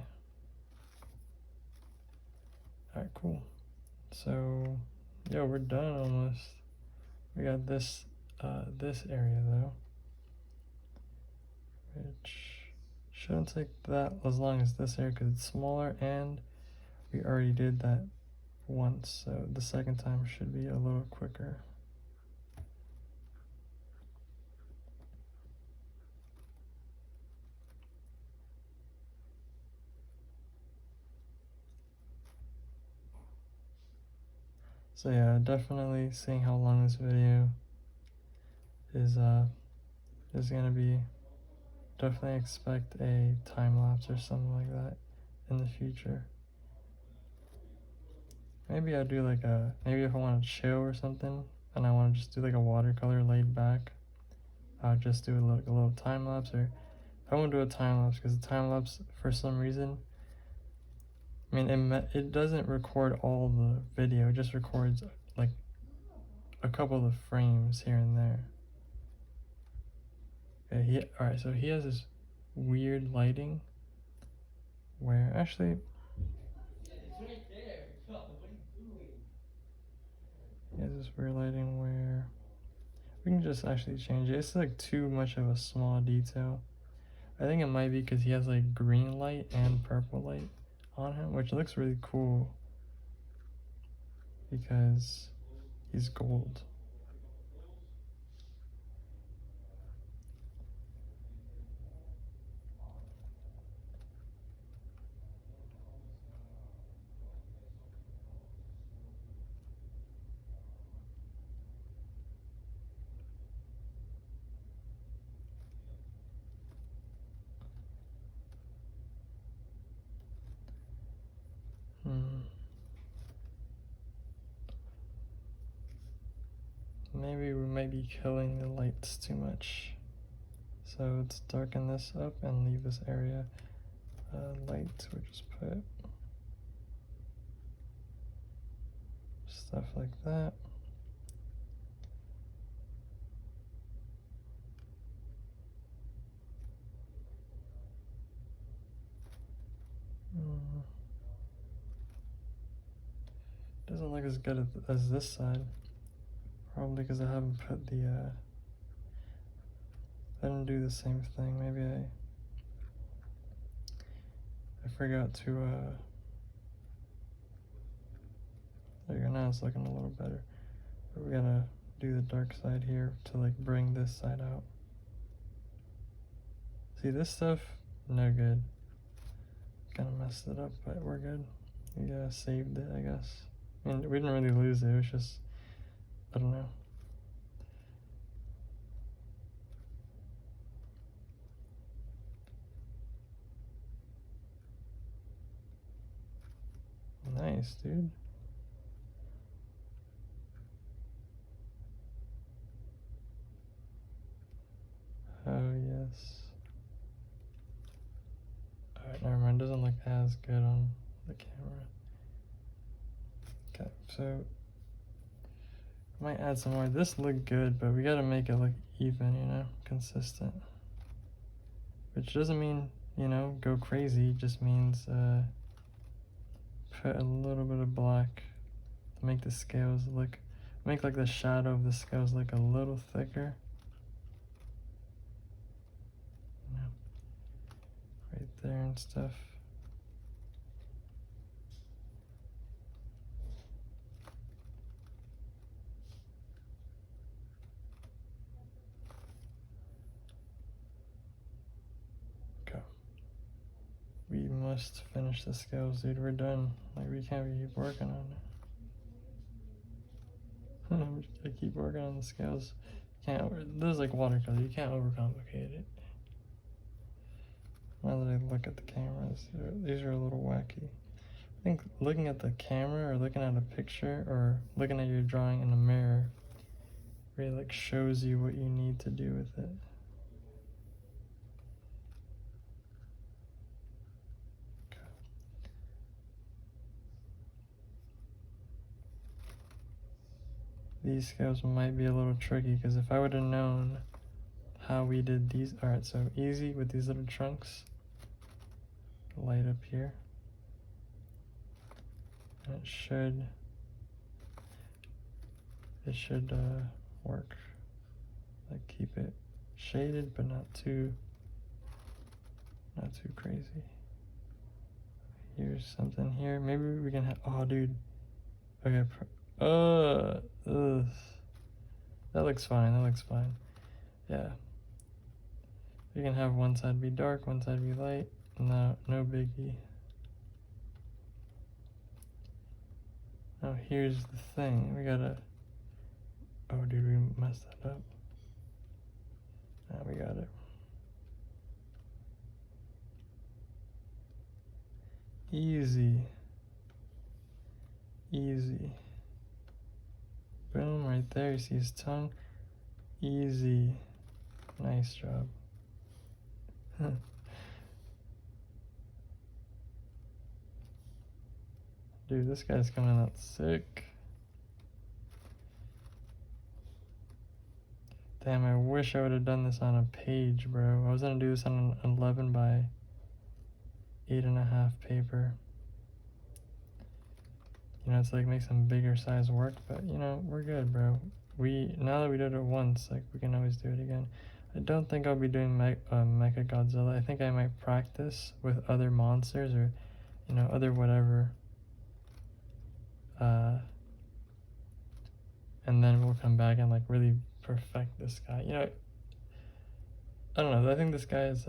Alright, cool. So yeah, we're done almost. We got this this area though, which shouldn't take that as long as this area because it's smaller, and we already did that once, so the second time should be a little quicker. So yeah, definitely seeing how long this video is gonna be. Definitely expect a time lapse or something like that in the future. Maybe I'll do like maybe if I want to chill or something and I want to just do like a watercolor laid back, I'll just do like a little time lapse. Or I won't do a time lapse because the time lapse, for some reason, I mean it doesn't record all the video, it just records like a couple of frames here and there. Okay, alright, so he has this weird lighting where actually he has this weird lighting where we can just actually change it. It's like too much of a small detail. I think it might be because he has like green light and purple light on him, which looks really cool because he's gold. Maybe we might be killing the lights too much. So let's darken this up and leave this area light. We'll just put stuff like that. Doesn't look as good as this side. Probably because I haven't put the, I didn't do the same thing. Maybe I forgot to, there you go, now it's looking a little better. But we're gonna do the dark side here to like bring this side out. See, this stuff, no good. Kind of messed it up, but we're good. We saved it, I guess. I mean, we didn't really lose it, it was just, I don't know. Nice, dude. Oh, yes. Alright, never mind. Doesn't look as good on the camera. Okay, so I might add some more. This looked good, but we gotta make it look even, you know, consistent. Which doesn't mean, you know, go crazy. It just means put a little bit of black to make the scales look, make like the shadow of the scales look a little thicker. Right there and stuff. almost finished the scales, dude. We're done. Like, we can't keep working on it. I keep working on the scales. This is like watercolor. You can't overcomplicate it. Now that I look at the cameras, these are a little wacky. I think looking at the camera or looking at a picture or looking at your drawing in a mirror really like shows you what you need to do with it. These scales might be a little tricky because if I would have known how we did these, all right, so easy with these little trunks, light up here, and it should work. Like keep it shaded, but not too crazy. Here's something here. Maybe we can have, oh dude, okay, that looks fine, yeah. You can have one side be dark, one side be light, no biggie. Now here's the thing, we gotta, oh dude, we messed that up. Now we got it. Easy. Boom, right there, you see his tongue. Easy. Nice job. Dude, this guy's coming out sick. Damn, I wish I would have done this on a page, bro. I was gonna do this on an 11 by 8.5 paper. You know, it's like make some bigger size work, but you know, we're good, bro. Now that we did it once, like we can always do it again. I don't think I'll be doing Mecha Godzilla. I think I might practice with other monsters or, you know, other whatever. And then we'll come back and like really perfect this guy. You know, I don't know. I think this guy has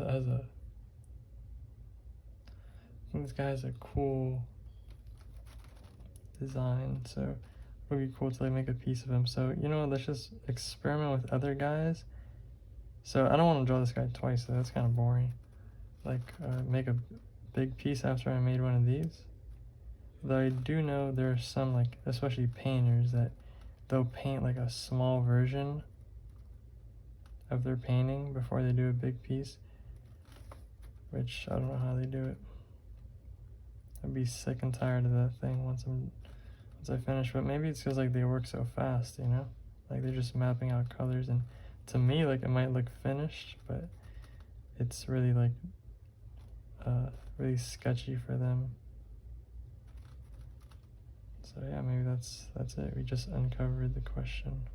a cool design, so it would be cool to like make a piece of him. So you know what, let's just experiment with other guys. So I don't want to draw this guy twice, so that's kind of boring. Like make a big piece after I made one of these. Though I do know there are some, like especially painters, that they'll paint like a small version of their painting before they do a big piece, which I don't know how they do it. I'd be sick and tired of that thing once I finish, but maybe it's because like they work so fast, you know, like they're just mapping out colors, and to me like it might look finished, but it's really like really sketchy for them. So yeah, maybe that's it. We just uncovered the question.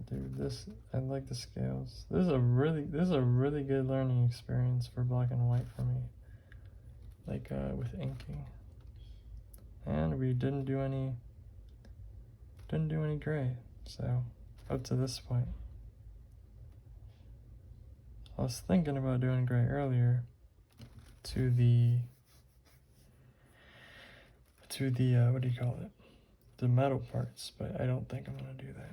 Dude, I like the scales. This is a really good learning experience for black and white for me. Like with inking. And we didn't do any gray. So up to this point. I was thinking about doing gray earlier to the what do you call it? The metal parts, but I don't think I'm gonna do that.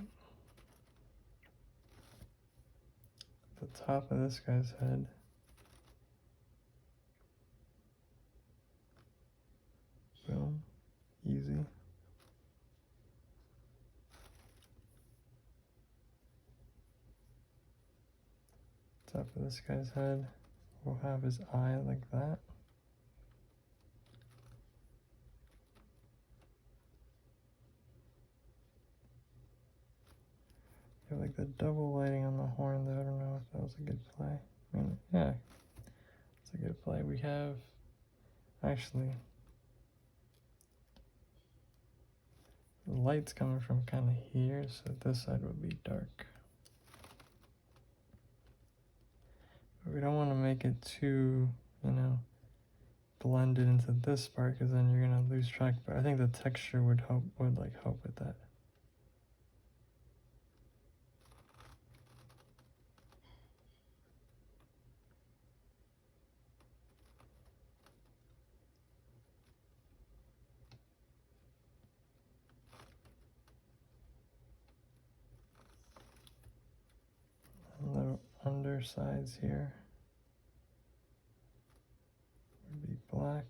The top of this guy's head. Boom. Easy. Top of this guy's head. We'll have his eye like that. You have like the double lighting on the horn though. I don't know if that was a good play. I mean, yeah, it's a good play. We have actually the light's coming from kind of here, so this side would be dark. But we don't want to make it too, you know, blended into this part, because then you're gonna lose track. But I think the texture would help with that. sides here would be black.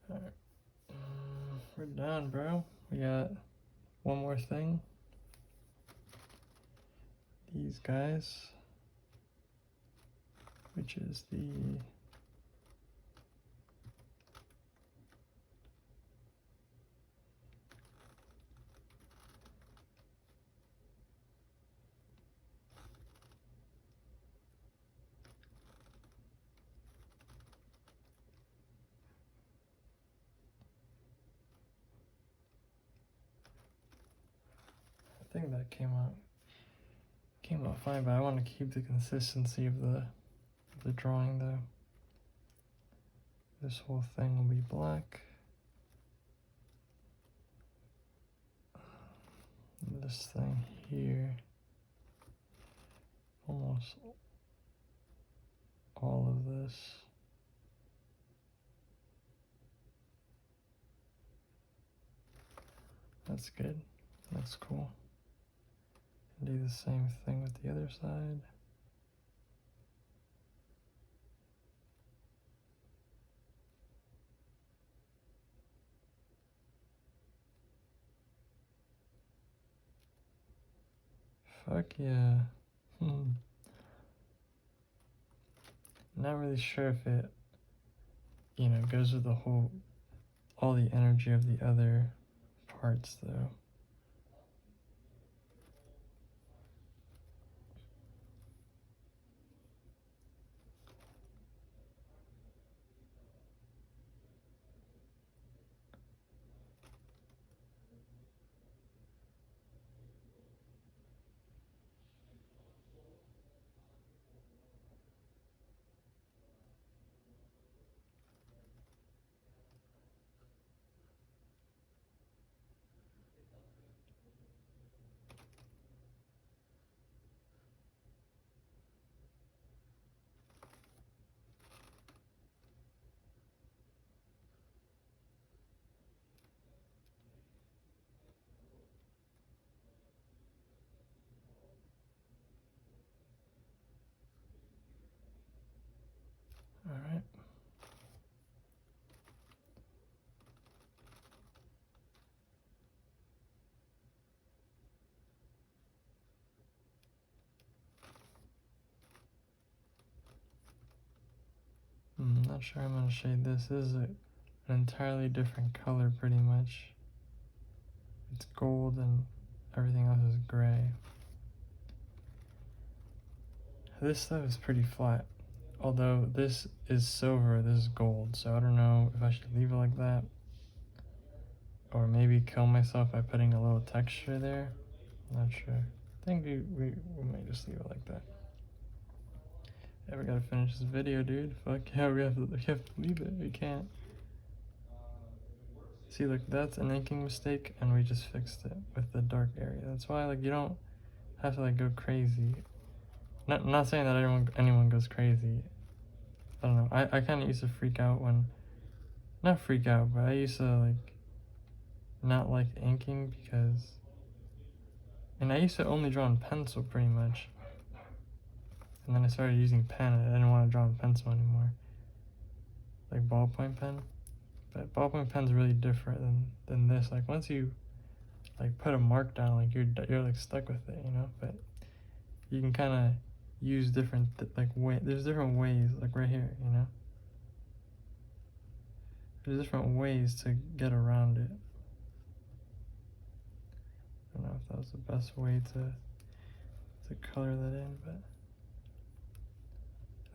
All right. We're done, bro. We got one more thing. These guys, which is the I think that came out fine, but I want to keep the consistency of the drawing though. This whole thing will be black. And this thing here, almost all of this. That's good. That's cool. And do the same thing with the other side. Fuck yeah. Not really sure if it, goes with all the energy of the other parts though. All right. I'm not sure I'm gonna shade this. This is an entirely different color pretty much. It's gold and everything else is gray. This stuff is pretty flat. Although this is silver, this is gold, so I don't know if I should leave it like that or maybe kill myself by putting a little texture there. I'm not sure. I think we might just leave it like that. Yeah, we gotta finish this video, dude. Fuck yeah, we have to leave it. We can't. See, look, that's an inking mistake, and we just fixed it with the dark area. That's why, you don't have to go crazy. Not saying that anyone goes crazy. I don't know. I kind of used to freak out when, not freak out, but I used to not like inking because, and I used to only draw in pencil pretty much. And then I started using pen, and I didn't want to draw in pencil anymore. Like ballpoint pen. But ballpoint pen's really different than this. Once you put a mark down, you're stuck with it, But you can kind of use different there's different ways, right here, There's different ways to get around it. I don't know if that was the best way to color that in, but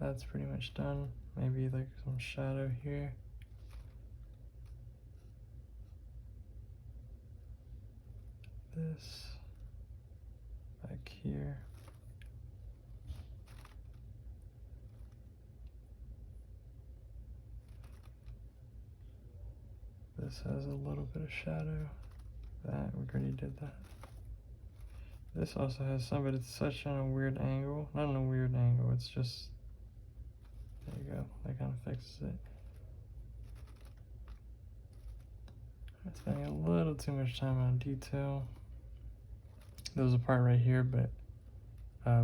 that's pretty much done. Maybe some shadow here. This back here. This has a little bit of shadow. That, we already did that. This also has some, but it's such on a weird angle. Not in a weird angle, it's just There you go, that kind of fixes it. I'm spending a little too much time on detail. There was a part right here, but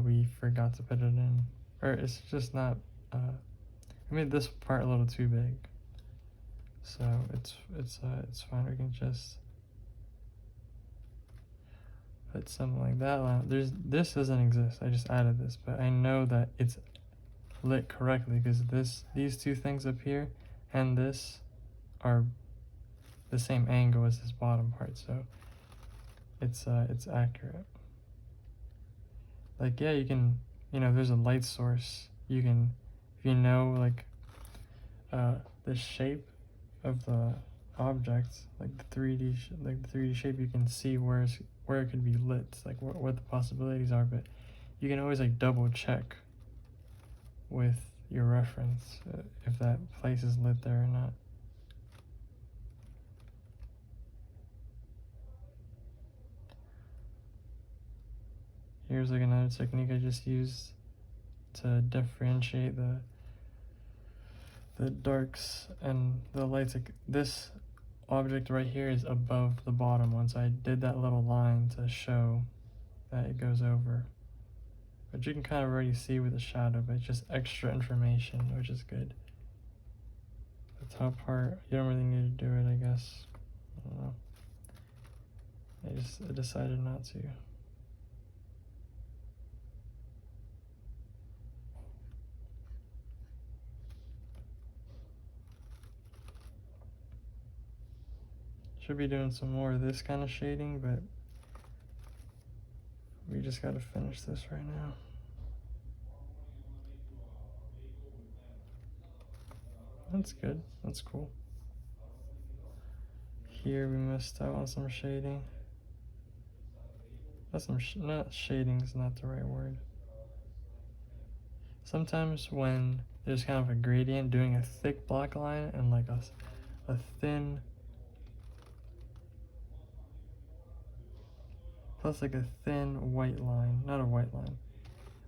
we forgot to put it in. Or it's just not, I made this part a little too big. So it's fine, we can just put something like that on. This doesn't exist, I just added this, but I know that it's lit correctly because these two things up here and this are the same angle as this bottom part, so it's accurate. Like, yeah, you can, there's a light source, you can, if you know like the shape of the object, like the 3D shape, you can see where it could be lit, like what the possibilities are, but you can always like double check with your reference if that place is lit there or not. Here's like another technique I just used to differentiate the darks and the lights. Like this object right here is above the bottom one, so I did that little line to show that it goes over. But you can kind of already see with the shadow, but it's just extra information, which is good. The top part, you don't really need to do it, I guess. I don't know. I decided not to. Should be doing some more of this kind of shading, but we just gotta finish this right now. That's good, that's cool. Here we missed out on some shading. That's not shading is not the right word. Sometimes when there's kind of a gradient, doing a thick black line and like a thin, plus like a thin white line, not a white line.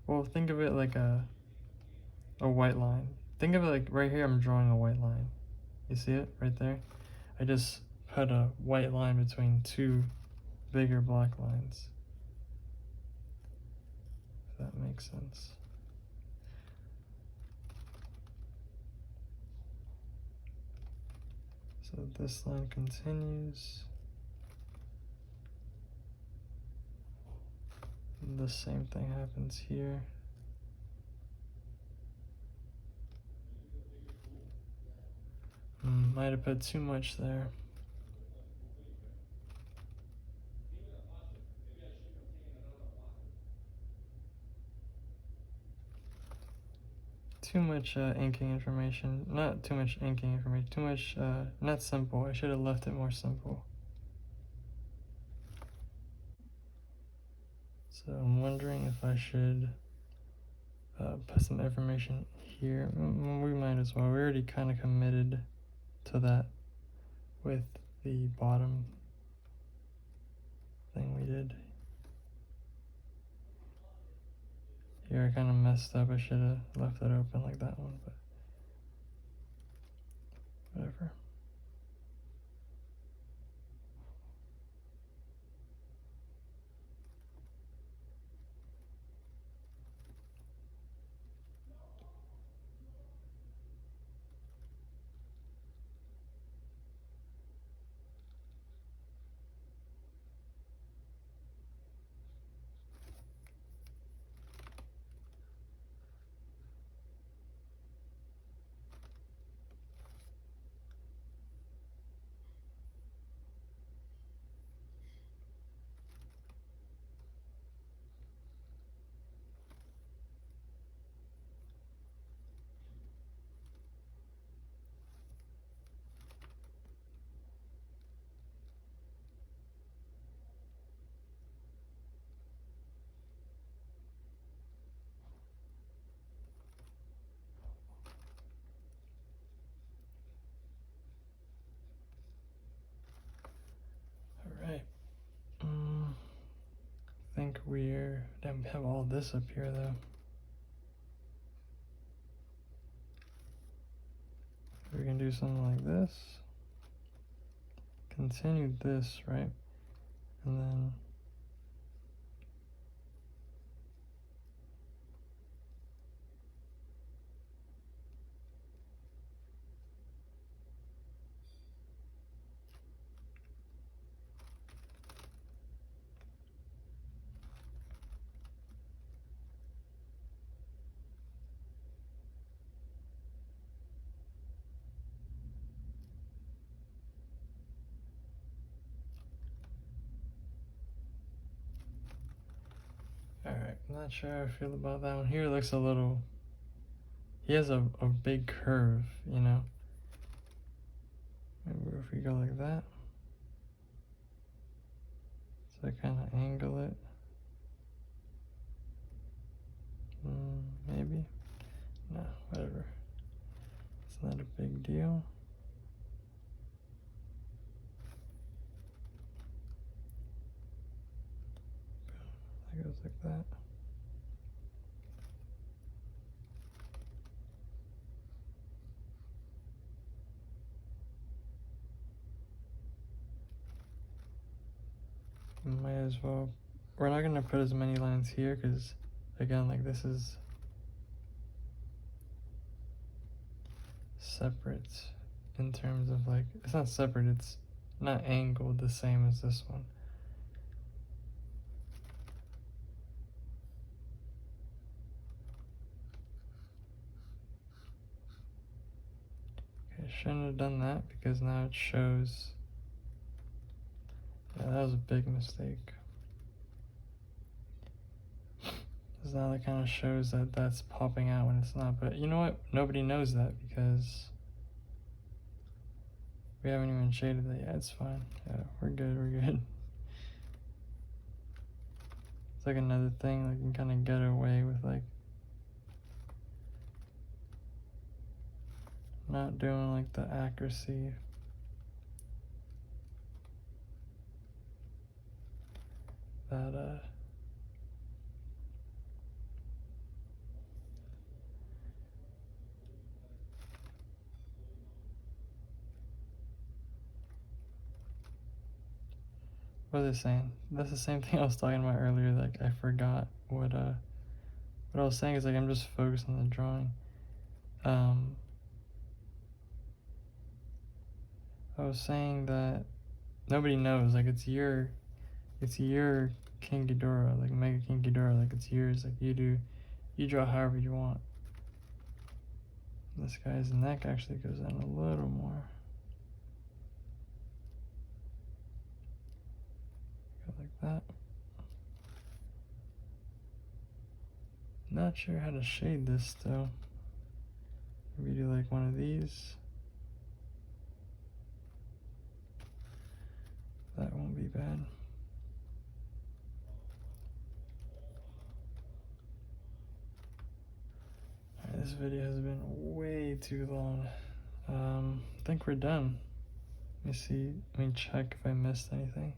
Well, think of it like a white line. Think of it like right here, I'm drawing a white line. You see it right there? I just put a white line between two bigger black lines. If that makes sense. So this line continues. The same thing happens here. Might have put too much there. Too much inking information. Not too much inking information. Too much, not simple. I should have left it more simple. So I'm wondering if I should put some information here. We might as well. We already kind of committed to that with the bottom thing we did. Here I kind of messed up. I should have left it open like that one, but whatever. I think we're, then we have all this up here though. can do something like this. Continue this, right? And then alright, not sure how I feel about that one. Here it looks a little, he has a big curve, you know. Maybe if we go like that, so I kind of angle it. Maybe. No, whatever. It's not a big deal. That goes like that. Might as well. We're not gonna put as many lines here because, again, like this is separate in terms of like, it's not separate, it's not angled the same as this one. Okay, shouldn't have done that because now it shows. Yeah, that was a big mistake. Because now it kind of shows that that's popping out when it's not. But you know what? Nobody knows that because we haven't even shaded that yet. It's fine. Yeah, we're good. We're good. It's like another thing. Like you can kind of get away with like not doing like the accuracy. That what was I saying? That's the same thing I was talking about earlier. Like I forgot what I was saying is like I'm just focused on the drawing. I was saying that nobody knows. Like it's your King Ghidorah, like Mega King Ghidorah. Like it's yours. Like you draw however you want. This guy's neck actually goes in a little more. Go like that. Not sure how to shade this though. Maybe do like one of these. That won't be bad. Alright, this video has been way too long. I think we're done. Let me see. Let me check if I missed anything.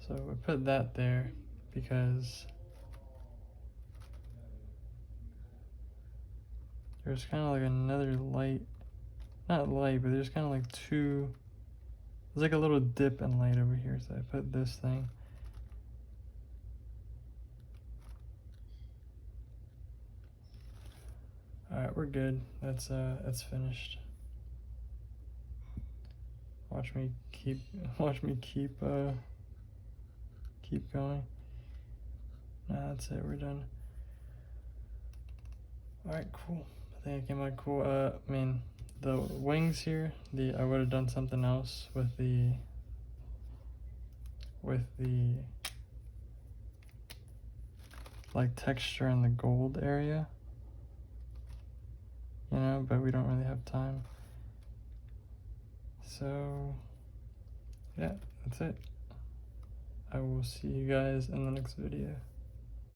So we put that there because there's kind of like another light, not light, but there's kind of like two, there's like a little dip in light over here. So I put this thing. All right, we're good. That's finished. Watch me keep going. Nah, that's it. We're done. All right, cool. I think it came out cool. I mean, the wings here. I would have done something else with the like texture in the gold area. You know, but we don't really have time. So yeah, that's it. I will see you guys in the next video.